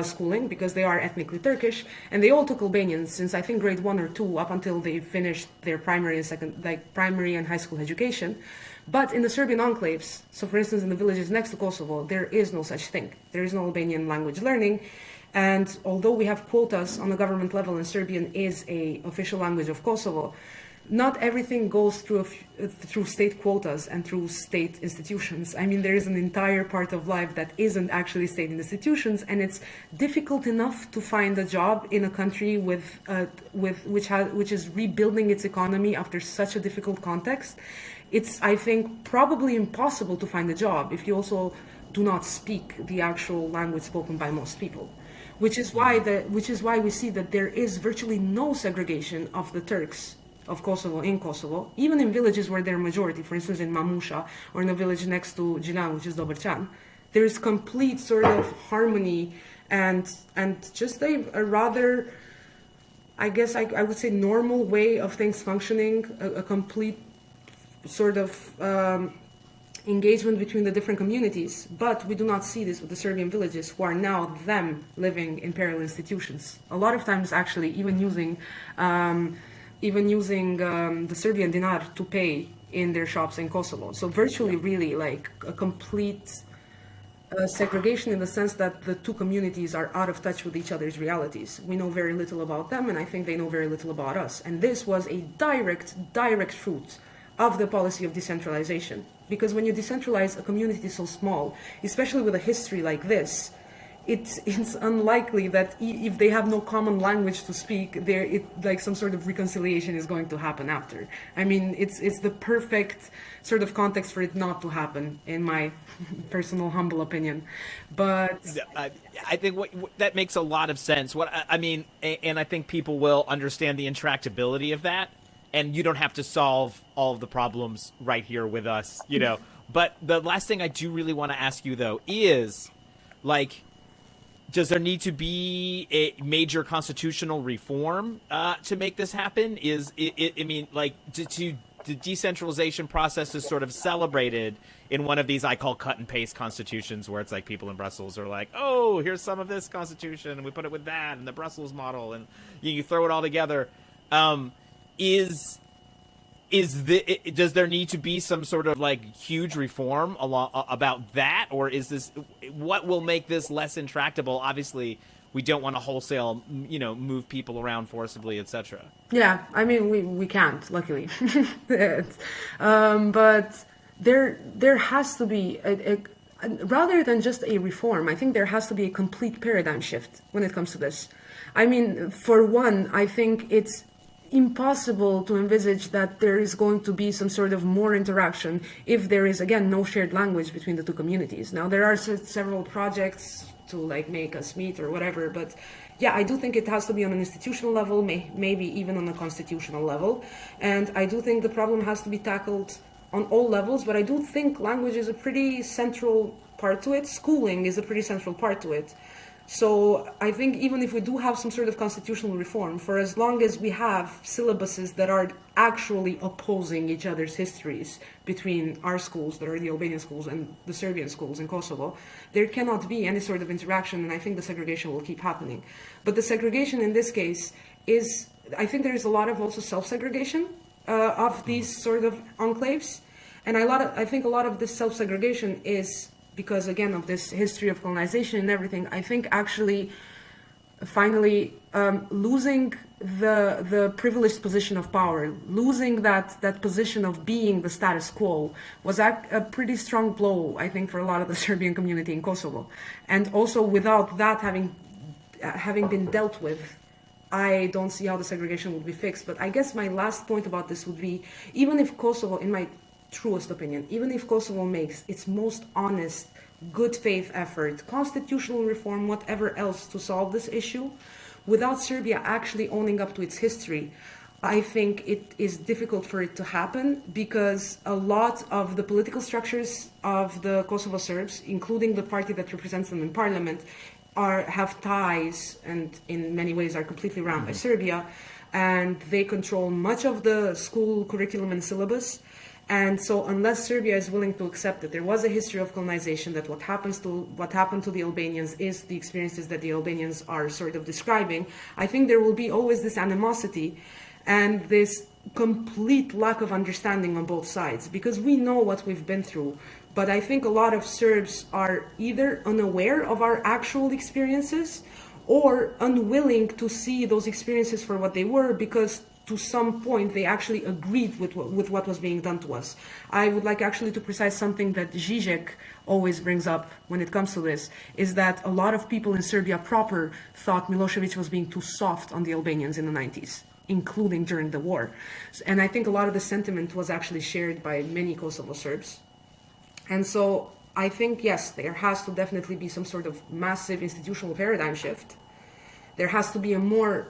schooling because they are ethnically Turkish, and they all took Albanian since I think grade 1 or 2 up until they finished their primary and high school education. But in the Serbian enclaves, so for instance in the villages next to Kosovo, there is no such thing. There is no Albanian language learning. And although we have quotas on the government level and Serbian is an official language of Kosovo, not everything goes through state quotas and through state institutions. I mean, there is an entire part of life that isn't actually state institutions, and it's difficult enough to find a job in a country which is rebuilding its economy after such a difficult context. It's, I think, probably impossible to find a job if you also do not speak the actual language spoken by most people. Which is why we see that there is virtually no segregation of the Turks of Kosovo in Kosovo, even in villages where they're majority, for instance in Mamusha or in a village next to Gjilan, which is Dobrcan. There is complete sort of harmony and just a rather, I guess I would say, normal way of things functioning, a complete sort of engagement between the different communities. But we do not see this with the Serbian villages, who are now them living in parallel institutions. A lot of times actually even using the Serbian dinar to pay in their shops in Kosovo. So virtually really like a complete segregation in the sense that the two communities are out of touch with each other's realities. We know very little about them, and I think they know very little about us. And this was a direct fruit of the policy of decentralization. Because when you decentralize a community so small, especially with a history like this, it's unlikely that if they have no common language to speak, like some sort of reconciliation is going to happen after. I mean, it's the perfect sort of context for it not to happen, in my personal humble opinion. But I think that makes a lot of sense. I mean, and I think people will understand the intractability of that, and you don't have to solve all of the problems right here with us, you know. But the last thing I do really want to ask you, though, is, like, does there need to be a major constitutional reform to make this happen? I mean, like, the decentralization process is sort of celebrated in one of these I call cut and paste constitutions, where it's like people in Brussels are like, oh, here's some of this constitution, and we put it with that, and the Brussels model, and you throw it all together. Does there need to be some sort of like huge reform about that, or is this what will make this less intractable? Obviously, we don't want to wholesale, you know, move people around forcibly, etc. yeah, I mean, we can't, luckily. But there has to be rather than just a reform. I think there has to be a complete paradigm shift when it comes to this. I mean, for one, I think it's impossible to envisage that there is going to be some sort of more interaction if there is, again, no shared language between the two communities. Now, there are several projects to like make us meet or whatever, but yeah, I do think it has to be on an institutional level, maybe even on a constitutional level. And I do think the problem has to be tackled on all levels, but I do think language is a pretty central part to it. Schooling is a pretty central part to it. So I think even if we do have some sort of constitutional reform, for as long as we have syllabuses that are actually opposing each other's histories between our schools, that are the Albanian schools, and the Serbian schools in Kosovo, there cannot be any sort of interaction, and I think the segregation will keep happening. But the segregation in this case is, I think there is a lot of also self-segregation of these sort of enclaves, and I think a lot of this self-segregation is because, again, of this history of colonization and everything. I think actually, finally, losing the privileged position of power, losing that position of being the status quo was a pretty strong blow, I think, for a lot of the Serbian community in Kosovo. And also, without that having been dealt with, I don't see how the segregation would be fixed. But I guess my last point about this would be, even if Kosovo, in my truest opinion, even if Kosovo makes its most honest, good faith effort, constitutional reform, whatever else to solve this issue, without Serbia actually owning up to its history, I think it is difficult for it to happen, because a lot of the political structures of the Kosovo Serbs, including the party that represents them in parliament, have ties and in many ways are completely run by Serbia, and they control much of the school curriculum and syllabus. And so unless Serbia is willing to accept that there was a history of colonization, that what happened to the Albanians is the experiences that the Albanians are sort of describing, I think there will be always this animosity and this complete lack of understanding on both sides, because we know what we've been through. But I think a lot of Serbs are either unaware of our actual experiences or unwilling to see those experiences for what they were, because to some point they actually agreed with what was being done to us. I would like actually to precise something that Zizek always brings up when it comes to this, is that a lot of people in Serbia proper thought Milosevic was being too soft on the Albanians in the 90s, including during the war. And I think a lot of the sentiment was actually shared by many Kosovo Serbs. And so I think, yes, there has to definitely be some sort of massive institutional paradigm shift. There has to be a more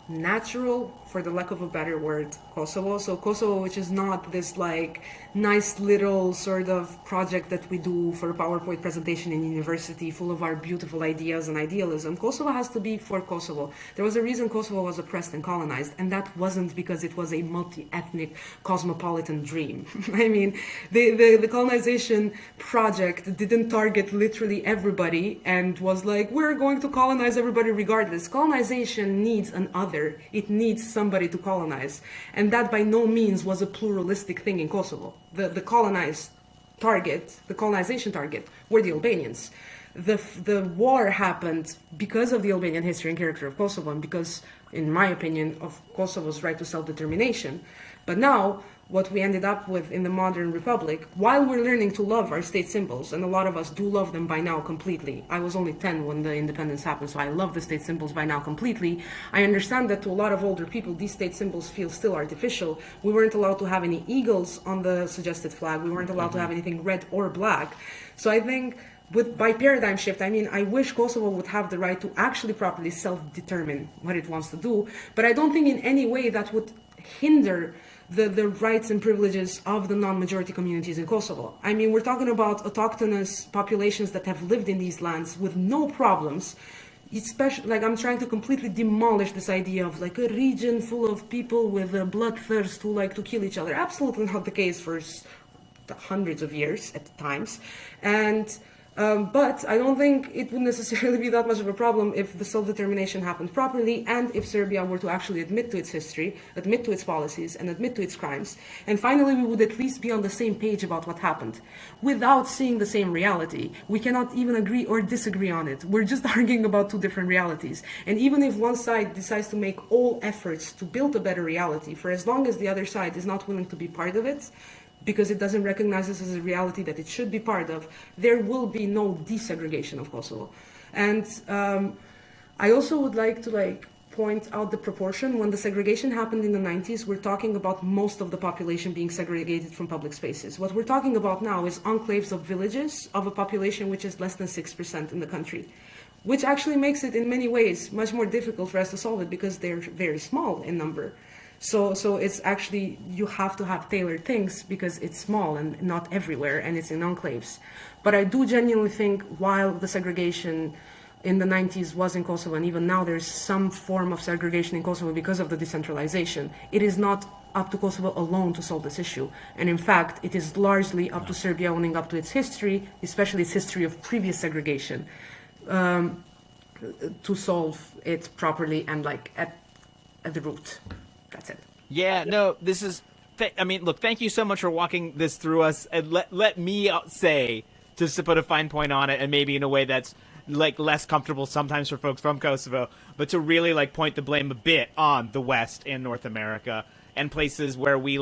natural, for the lack of a better word, Kosovo. So Kosovo, which is not this like nice little sort of project that we do for a PowerPoint presentation in university full of our beautiful ideas and idealism. Kosovo has to be for Kosovo. There was a reason Kosovo was oppressed and colonized, and that wasn't because it was a multi-ethnic cosmopolitan dream. I mean, the colonization project didn't target literally everybody and was like, we're going to colonize everybody regardless. Colonization needs an other. It needs somebody to colonize. And that by no means was a pluralistic thing in Kosovo. The colonized target, the colonization target, were the Albanians. The war happened because of the Albanian history and character of Kosovo, and because, in my opinion, of Kosovo's right to self-determination. But now, what we ended up with in the modern republic, while we're learning to love our state symbols, and a lot of us do love them by now completely. I was only 10 when the independence happened, so I love the state symbols by now completely. I understand that to a lot of older people, these state symbols feel still artificial. We weren't allowed to have any eagles on the suggested flag. We weren't allowed to have anything red or black. So I think by paradigm shift, I mean, I wish Kosovo would have the right to actually properly self-determine what it wants to do, but I don't think in any way that would hinder the rights and privileges of the non-majority communities in Kosovo. I mean, we're talking about autochthonous populations that have lived in these lands with no problems. Especially, like, I'm trying to completely demolish this idea of like a region full of people with a bloodthirst who like to kill each other. Absolutely not the case for hundreds of years at times. And but I don't think it would necessarily be that much of a problem if the self-determination happened properly and if Serbia were to actually admit to its history, admit to its policies, and admit to its crimes. And finally, we would at least be on the same page about what happened. Without seeing the same reality, we cannot even agree or disagree on it. We're just arguing about two different realities. And even if one side decides to make all efforts to build a better reality, for as long as the other side is not willing to be part of it, because it doesn't recognize this as a reality that it should be part of, there will be no desegregation of Kosovo. And I also would like to point out the proportion. When the segregation happened in the 90s, we're talking about most of the population being segregated from public spaces. What we're talking about now is enclaves of villages of a population which is less than 6% in the country, which actually makes it in many ways much more difficult for us to solve it because they're very small in number. So it's actually, you have to have tailored things because it's small and not everywhere, and it's in enclaves. But I do genuinely think while the segregation in the 90s was in Kosovo, and even now there's some form of segregation in Kosovo because of the decentralization, it is not up to Kosovo alone to solve this issue. And in fact, it is largely up to Serbia owning up to its history, especially its history of previous segregation, to solve it properly and at the root. That's it. Yeah, no, this is, I mean, look, thank you so much for walking this through us. And let me say, just to put a fine point on it, and maybe in a way that's less comfortable sometimes for folks from Kosovo, but to really point the blame a bit on the West and North America and places where we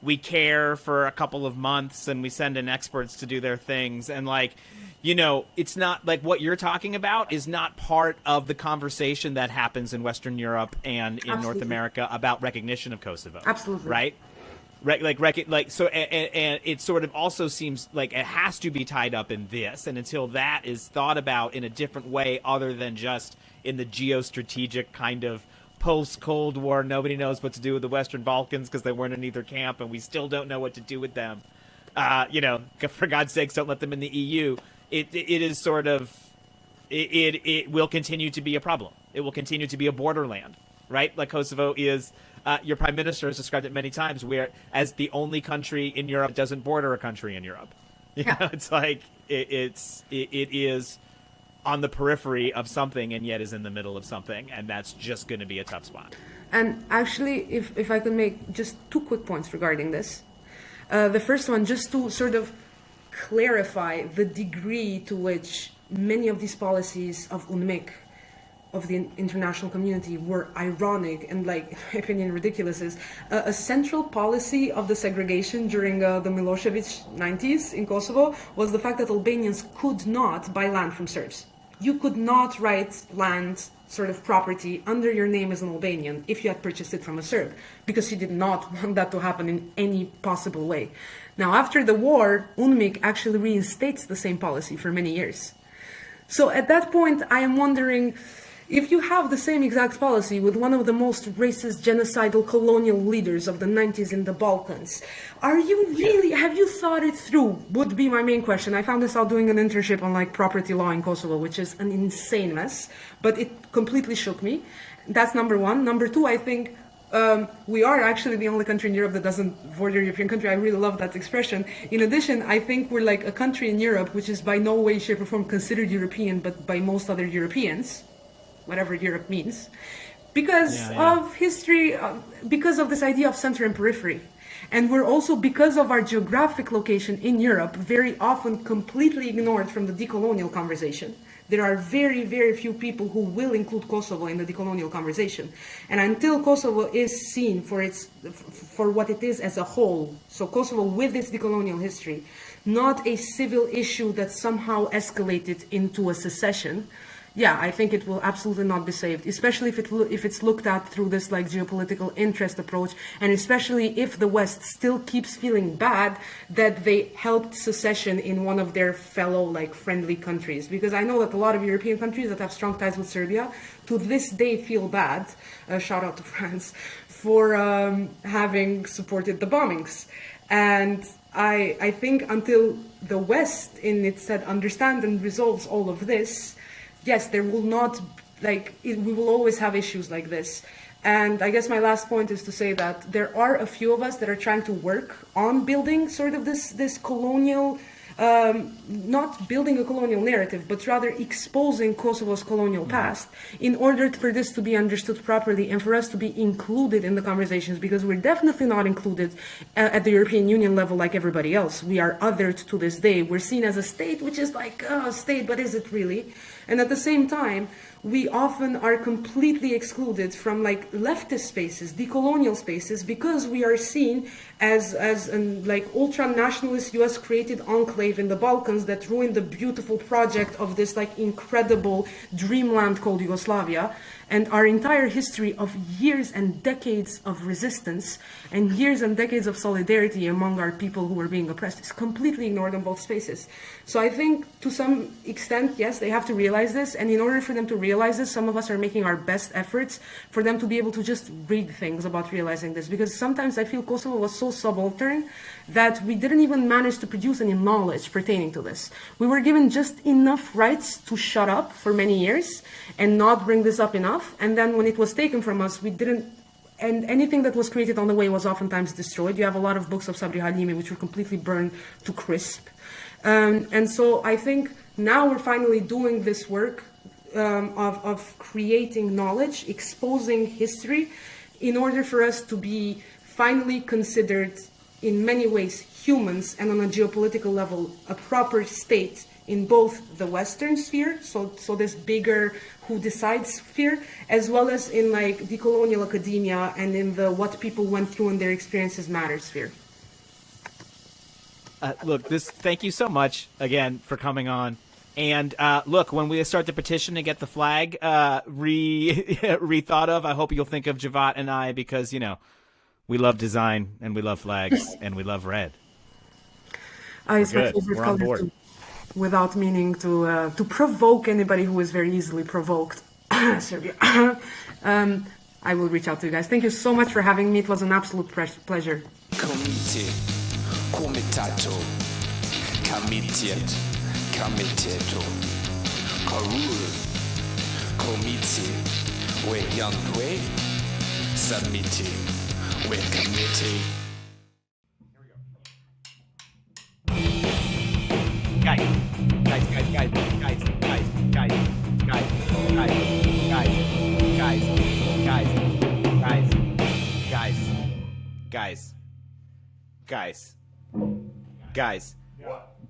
we care for a couple of months and we send in experts to do their things. And it's not what you're talking about is not part of the conversation that happens in Western Europe and in North America about recognition of Kosovo. Absolutely. Right? So, and it sort of also seems like it has to be tied up in this. And until that is thought about in a different way, other than just in the geostrategic kind of post-Cold War, nobody knows what to do with the Western Balkans because they weren't in either camp, and we still don't know what to do with them. For God's sakes, don't let them in the EU. It is sort of, it will continue to be a problem. It will continue to be a borderland, right? Like Kosovo is, your prime minister has described it many times, where as the only country in Europe doesn't border a country in Europe. It's it is on the periphery of something and yet is in the middle of something, and that's just going to be a tough spot. And actually, if I could make just two quick points regarding this. The first one, just to sort of clarify the degree to which many of these policies of UNMIK, of the international community, were ironic and, in my opinion, ridiculous, is a central policy of the segregation during the Milosevic 90s in Kosovo was the fact that Albanians could not buy land from Serbs. You could not write land, sort of property, under your name as an Albanian if you had purchased it from a Serb, because he did not want that to happen in any possible way. Now, after the war, UNMIK actually reinstates the same policy for many years. So at that point, I am wondering, if you have the same exact policy with one of the most racist, genocidal, colonial leaders of the 90s in the Balkans, have you thought it through? Would be my main question. I found this out doing an internship on property law in Kosovo, which is an insane mess, but it completely shook me. That's number one. Number two, I think we are actually the only country in Europe that doesn't border a European country. I really love that expression. In addition, I think we're a country in Europe which is by no way, shape, or form considered European, but by most other Europeans, whatever Europe means, because of history, because of this idea of center and periphery. And we're also, because of our geographic location in Europe, very often completely ignored from the decolonial conversation. There are very, very few people who will include Kosovo in the decolonial conversation. And until Kosovo is seen for what it is as a whole, so Kosovo with its decolonial history, not a civil issue that somehow escalated into a secession, yeah, I think it will absolutely not be saved, especially if it's looked at through this like geopolitical interest approach, and especially if the West still keeps feeling bad that they helped secession in one of their fellow like friendly countries. Because I know that a lot of European countries that have strong ties with Serbia to this day feel bad, shout out to France, for having supported the bombings. And I think until the West in its said understand and resolves all of this, yes, there will not, we will always have issues like this. And I guess my last point is to say that there are a few of us that are trying to work on building sort of this colonial, not building a colonial narrative, but rather exposing Kosovo's colonial past in order for this to be understood properly and for us to be included in the conversations, because we're definitely not included at the European Union level like everybody else. We are othered to this day. We're seen as a state, which is like a state, but is it really? And at the same time, we often are completely excluded from like leftist spaces, decolonial spaces, because we are seen as an like ultra-nationalist US created enclave in the Balkans that ruined the beautiful project of this like incredible dreamland called Yugoslavia. And our entire history of years and decades of resistance and years and decades of solidarity among our people who were being oppressed is completely ignored in both spaces. So I think to some extent, yes, they have to realize this. And in order for them to realize this, some of us are making our best efforts for them to be able to just read things about realizing this. Because sometimes I feel Kosovo was so subaltern that we didn't even manage to produce any knowledge pertaining to this. We were given just enough rights to shut up for many years and not bring this up enough. And then when it was taken from us, we didn't, and anything that was created on the way was oftentimes destroyed. You have a lot of books of Sabri Halimi which were completely burned to crisp. And so I think now we're finally doing this work of creating knowledge, exposing history, in order for us to be finally considered in many ways humans, and on a geopolitical level a proper state in both the Western sphere, so this bigger who decides sphere, as well as in like decolonial academia and in the what people went through and their experiences matter sphere. Look, thank you so much again for coming on. And look, when we start the petition to get the flag rethought of, I hope you'll think of Xhevat and I, because, you know, we love design and we love flags and we love red. It's my favorite color too, without meaning to provoke anybody who is very easily provoked. Serbia. I will reach out to you guys. Thank you so much for having me. It was an absolute pleasure. Comite, comitato, comitiet, comiteto, carul, comiti, we yandwe, submiti, we committee.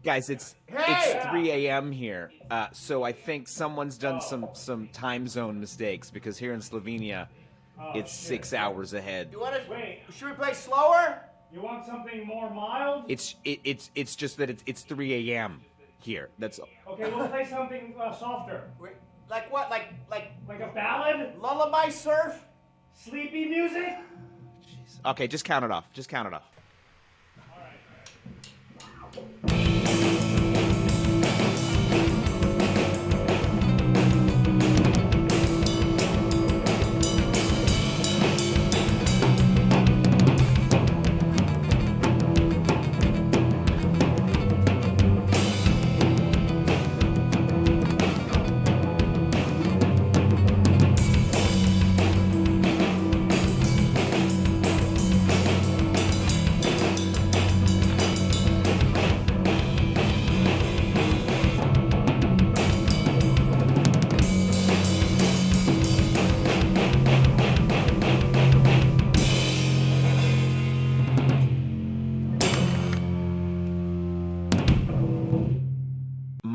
Guys, it's 3 a.m. here, so I think someone's done some time zone mistakes, because here in Slovenia, it's 6 hours ahead. You want to wait? Should we play slower? You want something more mild? It's just that it's 3 a.m. here. That's all. Okay, we'll play something softer. Wait, like what? Like a ballad? lullaby surf? Sleepy music? Okay, just count it off.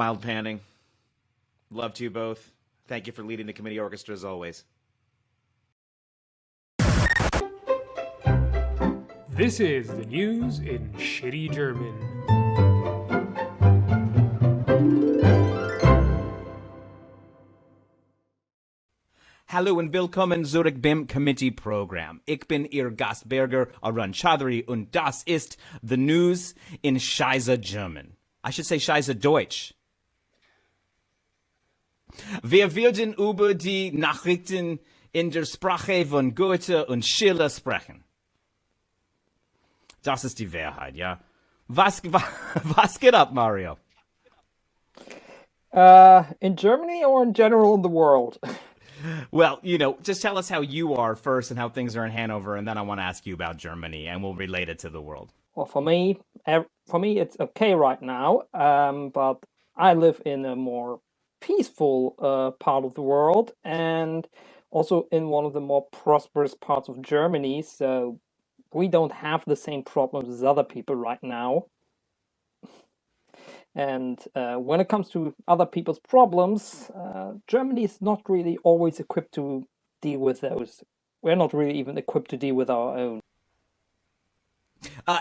mild panning. Love to you both. Thank you for leading the committee orchestra as always. This is the news in shitty German. Hallo und willkommen zurück beim Committee-Programm. Ich bin Ihr Gastberger, Arun Chaudhary, und das ist the news in Scheiße German. I should say Scheiße Deutsch. Wir werden über die Nachrichten in der Sprache von Goethe und Schiller sprechen. Das ist die Wahrheit, ja. Was geht up, Mario? In Germany or in general in the world? Well, just tell us how you are first and how things are in Hanover, and then I want to ask you about Germany, and we'll relate it to the world. Well, for me, it's okay right now. But I live in a more peaceful part of the world, and also in one of the more prosperous parts of Germany. So we don't have the same problems as other people right now. And when it comes to other people's problems, Germany is not really always equipped to deal with those. We're not really even equipped to deal with our own.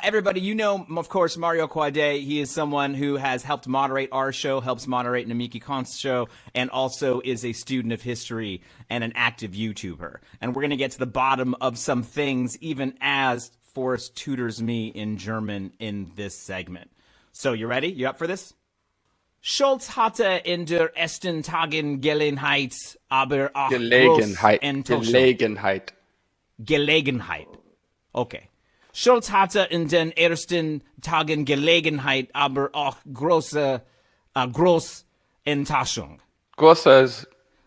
Everybody, of course, Mario Quade. He is someone who has helped moderate our show, helps moderate Namiki Khan's show, and also is a student of history and an active YouTuber. And we're going to get to the bottom of some things, even as Forrest tutors me in German in this segment. So, you ready? You up for this? Scholz hatte in der ersten Tagen Gelegenheit, aber auch Gelegenheit. Okay. Scholz hatte in den ersten Tagen Gelegenheit, aber auch groß Enttäuschung.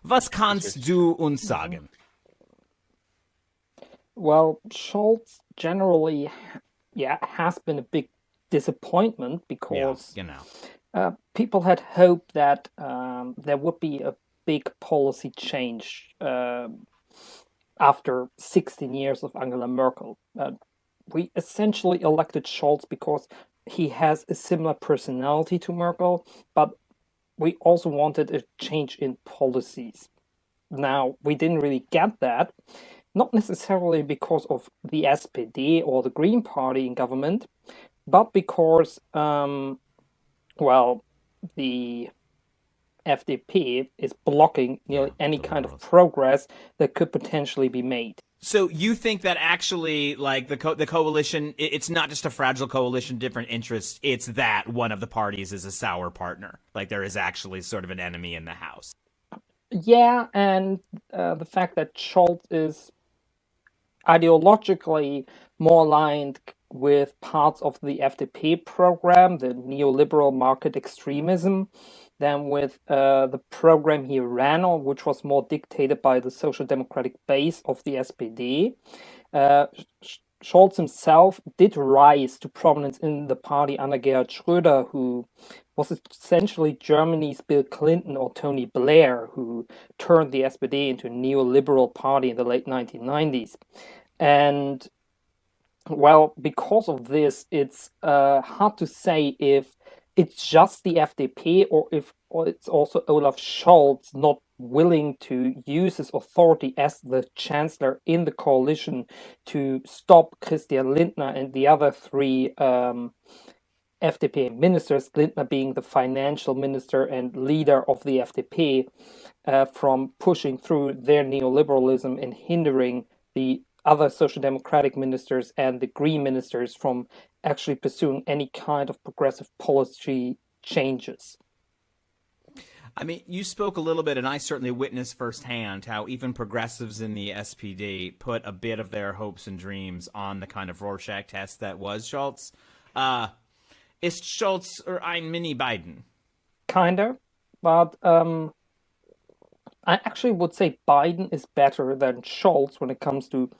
Was kannst du uns sagen? Well, Scholz generally, has been a big disappointment because people had hoped that there would be a big policy change after 16 years of Angela Merkel. We essentially elected Scholz because he has a similar personality to Merkel, but we also wanted a change in policies. Now, we didn't really get that, not necessarily because of the SPD or the Green Party in government, but because, the FDP is blocking nearly any kind of progress that could potentially be made. So you think that actually, like, the coalition, it's not just a fragile coalition, different interests, it's that one of the parties is a sour partner. Like, there is actually sort of an enemy in the house. Yeah, and the fact that Scholz is ideologically more aligned with parts of the FDP program, the neoliberal market extremism, than with the program he ran on, which was more dictated by the social democratic base of the SPD. Scholz himself did rise to prominence in the party under Gerhard Schröder, who was essentially Germany's Bill Clinton or Tony Blair, who turned the SPD into a neoliberal party in the late 1990s. And, because of this, it's hard to say if it's just the FDP or it's also Olaf Scholz not willing to use his authority as the chancellor in the coalition to stop Christian Lindner and the other three FDP ministers, Lindner being the financial minister and leader of the FDP, from pushing through their neoliberalism and hindering the other social democratic ministers and the green ministers from actually pursuing any kind of progressive policy changes. I mean, you spoke a little bit, and I certainly witnessed firsthand how even progressives in the SPD put a bit of their hopes and dreams on the kind of Rorschach test that was Scholz. Ist Scholz ein Mini-Biden? Kinda, but I actually would say Biden is better than Scholz when it comes to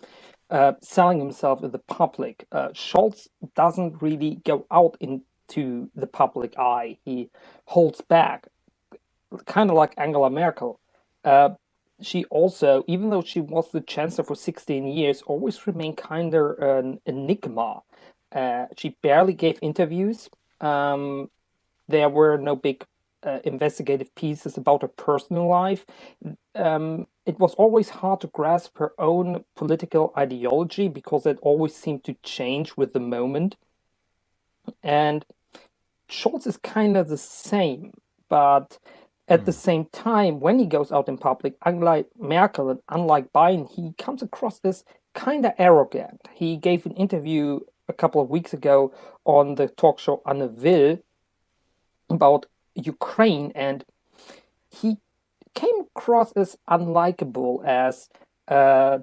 selling himself in the public. Scholz doesn't really go out into the public eye. He holds back, kind of like Angela Merkel. She also, even though she was the chancellor for 16 years, always remained kind of an enigma. She barely gave interviews. There were no big investigative pieces about her personal life, it was always hard to grasp her own political ideology because it always seemed to change with the moment. And Scholz is kind of the same, but at the same time, when he goes out in public, unlike Merkel and unlike Biden, he comes across as kind of arrogant. He gave an interview a couple of weeks ago on the talk show Anne Will about Ukraine, and he came across as unlikable, as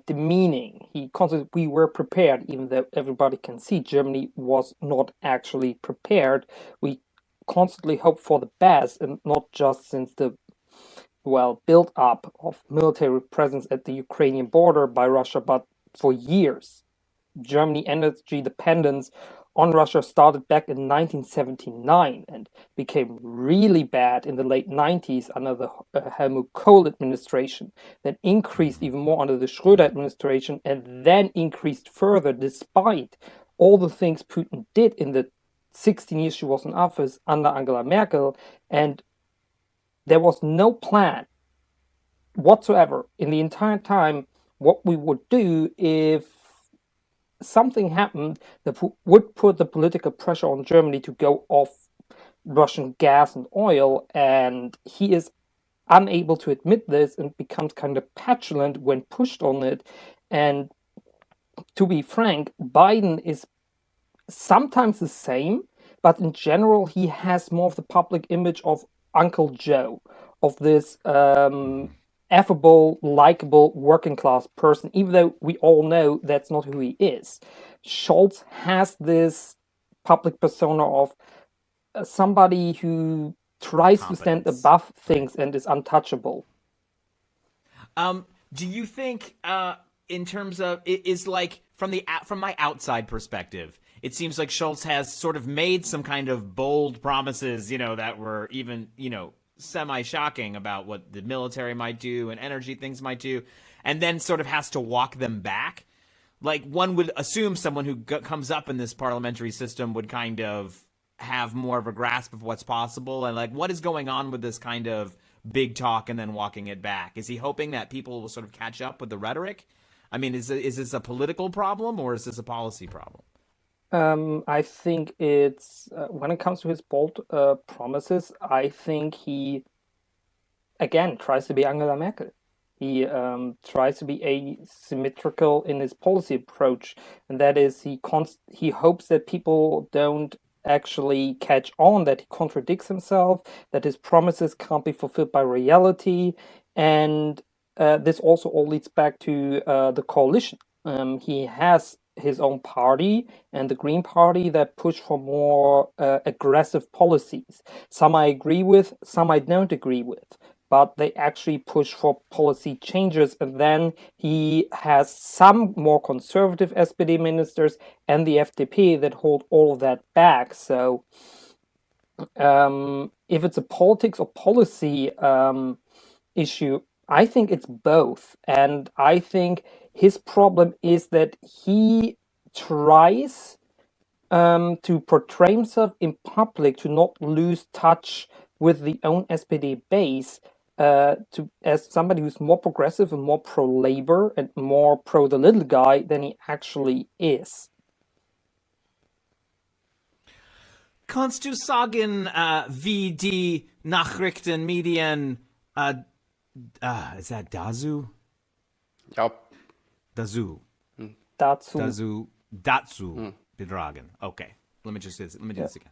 demeaning. He considered we were prepared, even though everybody can see Germany was not actually prepared. We constantly hope for the best, and not just since the build up of military presence at the Ukrainian border by Russia, but for years. Germany energy dependence on Russia started back in 1979 and became really bad in the late 90s under the Helmut Kohl administration, then increased even more under the Schröder administration, and then increased further despite all the things Putin did in the 16 years she was in office under Angela Merkel. And there was no plan whatsoever in the entire time what we would do if something happened that would put the political pressure on Germany to go off Russian gas and oil. And he is unable to admit this and becomes kind of petulant when pushed on it. And to be frank, Biden is sometimes the same, but in general, he has more of the public image of Uncle Joe, of this affable, likable, working class person, even though we all know that's not who he is. Scholz has this public persona of somebody who tries to stand above things and is untouchable. Do you think, in terms of, it is like from my outside perspective, it seems like Scholz has sort of made some kind of bold promises, that were even, semi-shocking about what the military might do and energy things might do, and then sort of has to walk them back. Like, one would assume someone who comes up in this parliamentary system would kind of have more of a grasp of what's possible, and like, what is going on with this kind of big talk and then walking it back? Is he hoping that people will sort of catch up with the rhetoric? I mean, is this a political problem or is this a policy problem? I think it's, when it comes to his bold promises, I think he, again, tries to be Angela Merkel. He tries to be asymmetrical in his policy approach, and that is he hopes that people don't actually catch on, that he contradicts himself, that his promises can't be fulfilled by reality, and this also all leads back to the coalition. He has his own party and the Green Party that push for more aggressive policies. Some I agree with, some I don't agree with, but they actually push for policy changes. And then he has some more conservative SPD ministers and the FDP that hold all of that back. So if it's a politics or policy issue, I think it's both. And I think his problem is that he tries to portray himself in public to not lose touch with the own SPD base, as somebody who's more progressive and more pro-labor and more pro the little guy than he actually is. Kannst du sagen, wie die Nachrichtenmedien, is that Dazu? Yep. Dazu betragen. Okay, let me do this again.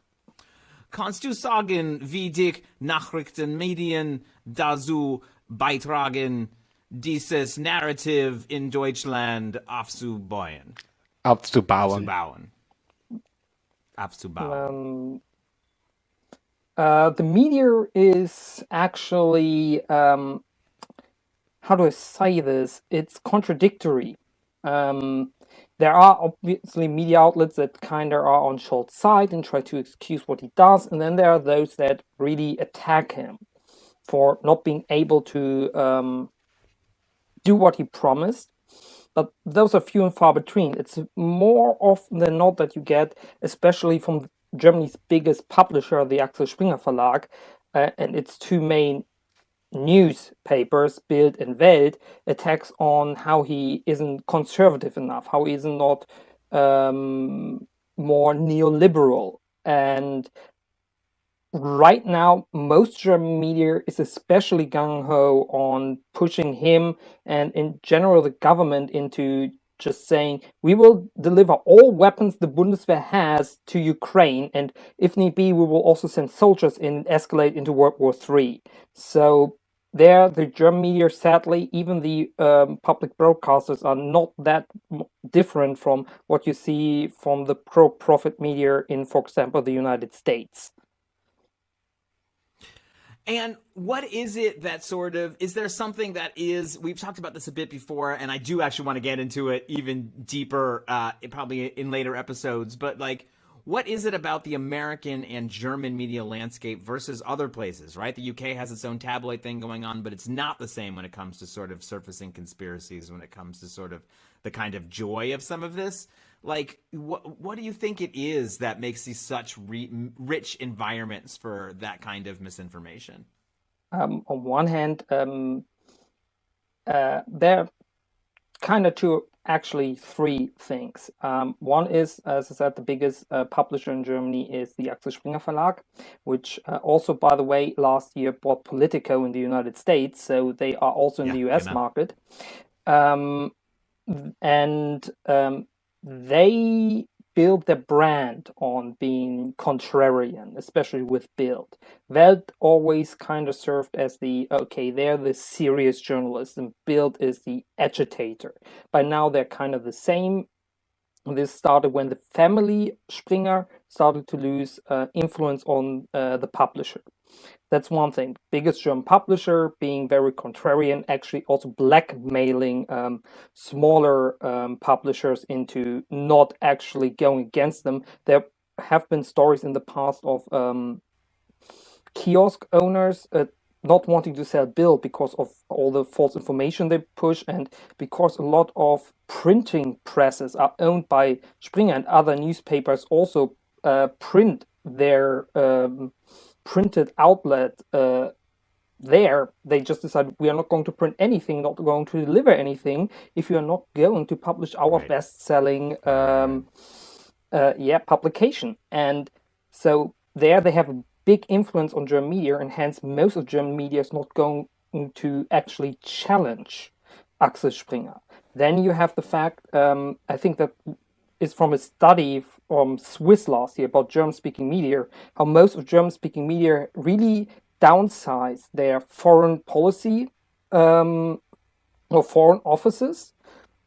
Kannst du sagen, wie die Nachrichtenmedien dazu beitragen, dieses Narrative in Deutschland aufzubauen? The media is actually, how do I say this? It's contradictory. There are obviously media outlets that kind of are on Scholz's side and try to excuse what he does, and then there are those that really attack him for not being able to do what he promised. But those are few and far between. It's more often than not that you get, especially from Germany's biggest publisher, the Axel Springer Verlag, and its two main newspapers, Bild and Welt, attacks on how he isn't conservative enough, how he is not more neoliberal. And right now, most German media is especially gung-ho on pushing him and in general the government into just saying, we will deliver all weapons the Bundeswehr has to Ukraine, and if need be, we will also send soldiers in and escalate into World War III. So there, the German media, sadly, even the public broadcasters are not that different from what you see from the pro-profit media in, for example, the United States. And what is it that sort of, is there something that is, we've talked about this a bit before, and I do actually want to get into it even deeper, probably in later episodes, but like, what is it about the American and German media landscape versus other places, right? The UK has its own tabloid thing going on, but it's not the same when it comes to sort of surfacing conspiracies, when it comes to sort of the kind of joy of some of this. Like, what do you think it is that makes these such rich environments for that kind of misinformation? On one hand, there are kind of actually three things. One is, as I said, the biggest publisher in Germany is the Axel Springer Verlag, which also, by the way, last year bought Politico in the United States, so they are also in the US market. They build their brand on being contrarian, especially with Bild. Welt always kind of served as they're the serious journalist, and Bild is the agitator. By now, they're kind of the same. This started when the family Springer started to lose influence on the publisher. That's one thing. Biggest German publisher, being very contrarian, actually also blackmailing smaller publishers into not actually going against them. There have been stories in the past of kiosk owners not wanting to sell Bild because of all the false information they push, and because a lot of printing presses are owned by Springer, and other newspapers also print their printed outlet there. They just decided, we are not going to print anything, not going to deliver anything if you are not going to publish our best-selling publication. And so there they have a big influence on German media, and hence most of German media is not going to actually challenge Axel Springer. Then you have the fact, I think that is from a study from Swiss last year about German-speaking media, how most of German-speaking media really downsize their foreign policy or foreign offices,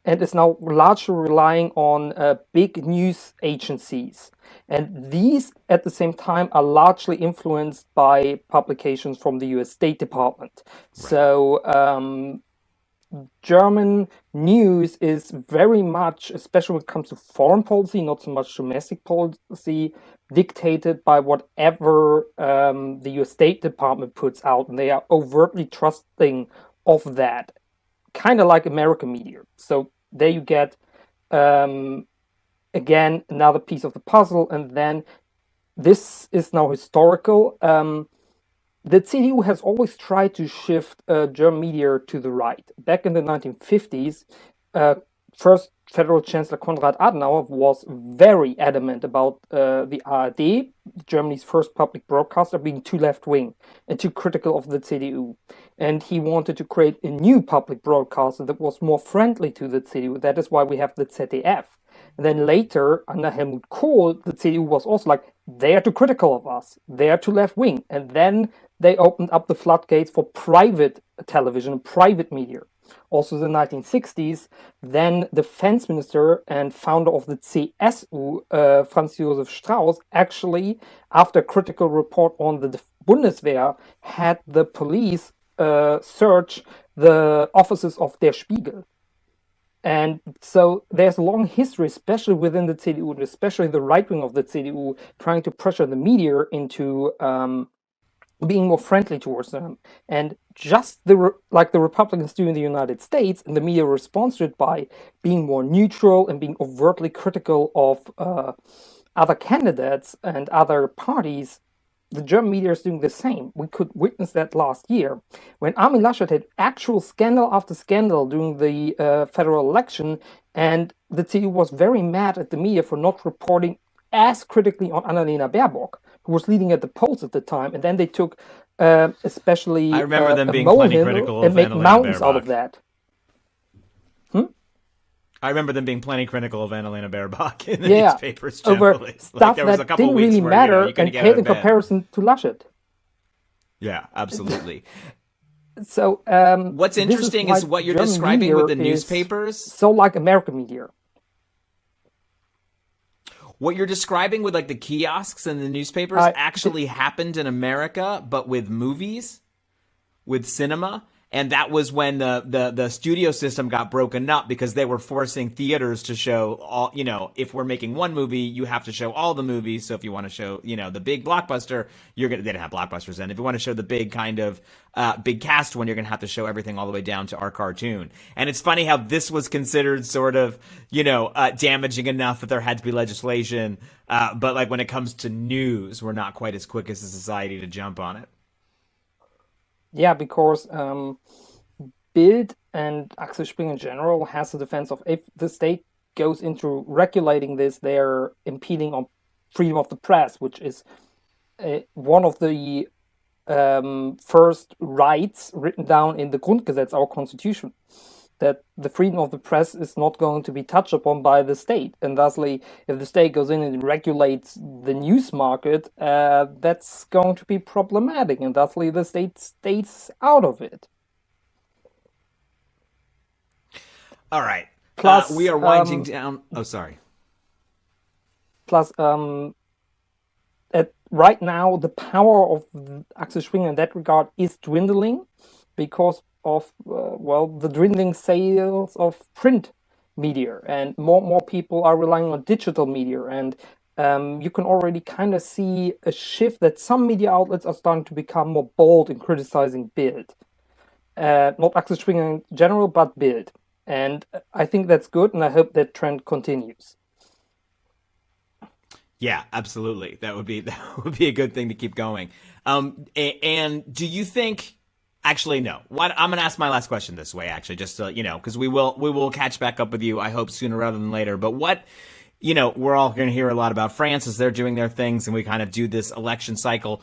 and is now largely relying on big news agencies. And these, at the same time, are largely influenced by publications from the US State Department. Right. So German news is very much, especially when it comes to foreign policy, not so much domestic policy, dictated by whatever the US State Department puts out, and they are overtly trusting of that, kind of like American media. So there you get, again, another piece of the puzzle, and then this is now historical. The CDU has always tried to shift German media to the right. Back in the 1950s, first Federal Chancellor Konrad Adenauer was very adamant about the ARD, Germany's first public broadcaster, being too left-wing and too critical of the CDU. And he wanted to create a new public broadcaster that was more friendly to the CDU. That is why we have the ZDF. And then later, under Helmut Kohl, the CDU was also like, they are too critical of us. They are too left-wing. And then they opened up the floodgates for private television, private media. Also in the 1960s, then defense minister and founder of the CSU, Franz Josef Strauß, actually, after a critical report on the Bundeswehr, had the police search the offices of Der Spiegel. And so there's a long history, especially within the CDU, and especially the right wing of the CDU, trying to pressure the media into being more friendly towards them. And just like the Republicans do in the United States, and the media responds to it by being more neutral and being overtly critical of other candidates and other parties, the German media is doing the same. We could witness that last year when Armin Laschet had actual scandal after scandal during the federal election, and the CDU was very mad at the media for not reporting as critically on Annalena Baerbock, who was leading at the polls at the time, and then they took especially I remember them a being plenty molehill critical and of make Annalena mountains out Baerbock. of that. I remember them being plenty critical of Annalena Baerbock in the Yeah, newspapers over generally. stuff there was a that couple didn't weeks really where, matter you couldn't and get out paled of in bed. comparison to Laschet. Yeah, absolutely. So What's this interesting why is what you're German describing with the media is newspapers. so like American media. What you're describing with like the kiosks and the newspapers actually happened in America, but with movies, with cinema. And that was when the studio system got broken up because they were forcing theaters to show all, if we're making one movie, you have to show all the movies. So if you want to show, the big blockbuster, they didn't have blockbusters then. If you want to show the big kind of big cast one, you're going to have to show everything all the way down to our cartoon. And it's funny how this was considered sort of, damaging enough that there had to be legislation. But like when it comes to news, we're not quite as quick as a society to jump on it. Yeah, because Bild and Axel Springer in general has the defense of if the state goes into regulating this, they're impeding on freedom of the press, which is one of the first rights written down in the Grundgesetz, our constitution, that the freedom of the press is not going to be touched upon by the state. And thusly, if the state goes in and regulates the news market, that's going to be problematic. And thusly, the state stays out of it. All right. Plus, we are winding down. Oh, sorry. Plus, right now, the power of Axel Springer in that regard is dwindling because of the dwindling sales of print media, and more people are relying on digital media, and you can already kind of see a shift that some media outlets are starting to become more bold in criticizing Bild, not Axel Springer in general, but Bild, and I think that's good, and I hope that trend continues. Yeah, absolutely. That would be a good thing to keep going. And do you think? Actually, no. I'm going to ask my last question this way, actually, just to, because we will catch back up with you, I hope, sooner rather than later. But we're all going to hear a lot about France as they're doing their things, and we kind of do this election cycle.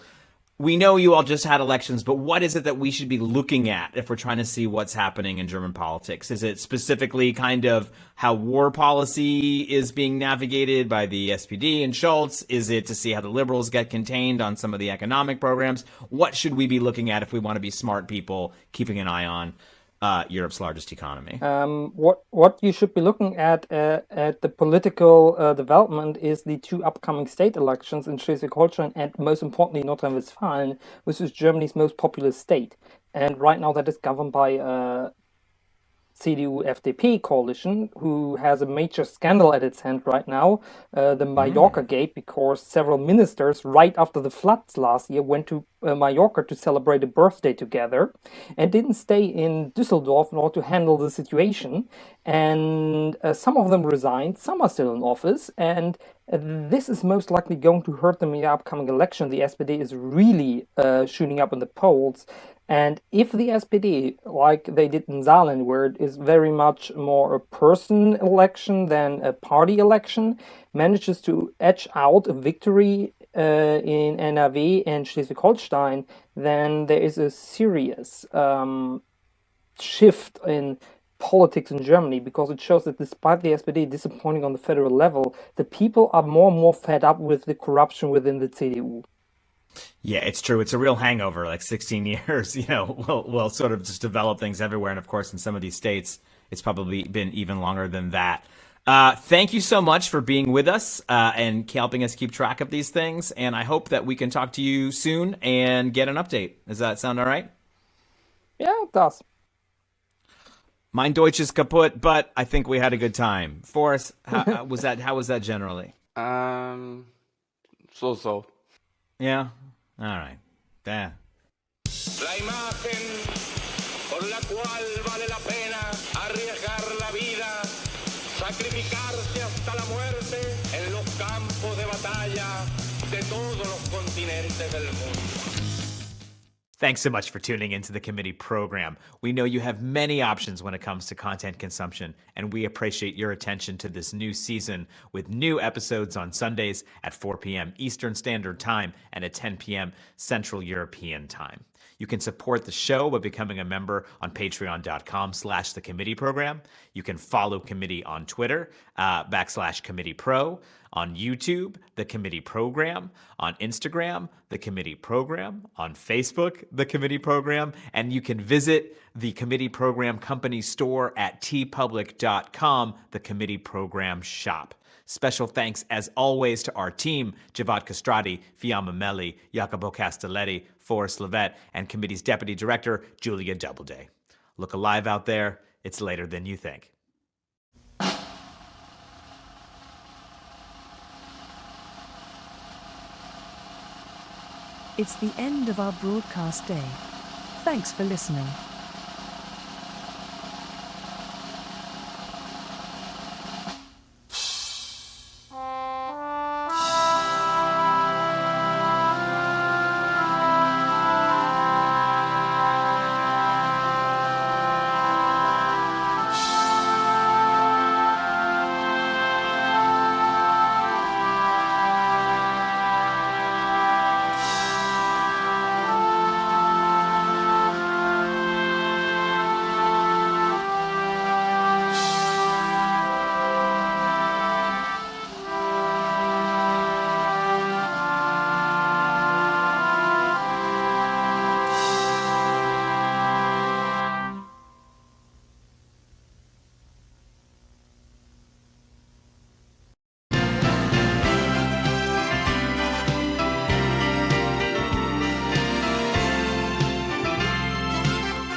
We know you all just had elections, but what is it that we should be looking at if we're trying to see what's happening in German politics? Is it specifically kind of how war policy is being navigated by the SPD and Scholz? Is it to see how the liberals get contained on some of the economic programs? What should we be looking at if we want to be smart people keeping an eye on Europe's largest economy? What you should be looking at the political development is the two upcoming state elections in Schleswig-Holstein and, most importantly, North Rhine-Westphalia, which is Germany's most populous state. And right now that is governed by CDU-FDP coalition, who has a major scandal at its hand right now, the Mallorca Gate, because several ministers, right after the floods last year, went to Mallorca to celebrate a birthday together and didn't stay in Düsseldorf in order to handle the situation. And some of them resigned, some are still in office, and this is most likely going to hurt them in the upcoming election. The SPD is really shooting up in the polls. And if the SPD, like they did in Saarland, where it is very much more a person election than a party election, manages to edge out a victory in NRW and Schleswig-Holstein, then there is a serious shift in politics in Germany, because it shows that despite the SPD disappointing on the federal level, the people are more and more fed up with the corruption within the CDU. Yeah, it's true. It's a real hangover. Like 16 years, we'll sort of just develop things everywhere. And of course, in some of these states, it's probably been even longer than that. Thank you so much for being with us and helping us keep track of these things. And I hope that we can talk to you soon and get an update. Does that sound all right? Yeah, it does. Mein Deutsch is kaputt, but I think we had a good time. Forrest, how was that generally? So. Yeah? All right. There. La imagen por la cual vale la pena arriesgar la vida, sacrificarse hasta la muerte en los campos de batalla, de todos los continentes del mundo. Thanks so much for tuning into the committee program. We know you have many options when it comes to content consumption, and we appreciate your attention to this new season with new episodes on Sundays at 4 p.m. Eastern Standard Time and at 10 p.m. Central European Time. You can support the show by becoming a member on patreon.com/the committee program. You can follow committee on Twitter, /committee pro, on YouTube, the committee program, on Instagram, the committee program, on Facebook, the committee program, and you can visit the committee program company store at tpublic.com, the committee program shop. Special thanks, as always, to our team, Xhevat Castrati, Fiamma Meli, Jacopo Castelletti, Forrest, Lovette, and committee's deputy director, Julia Doubleday. Look alive out there. It's later than you think. It's the end of our broadcast day. Thanks for listening.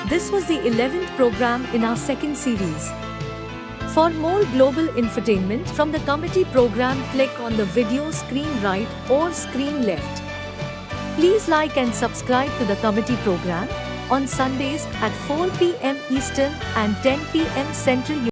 This was the 11th program in our second series. For more global infotainment from the committee program, click on the video screen right or screen left. Please like and subscribe to the committee program on Sundays at 4 p.m. Eastern and 10 p.m. Central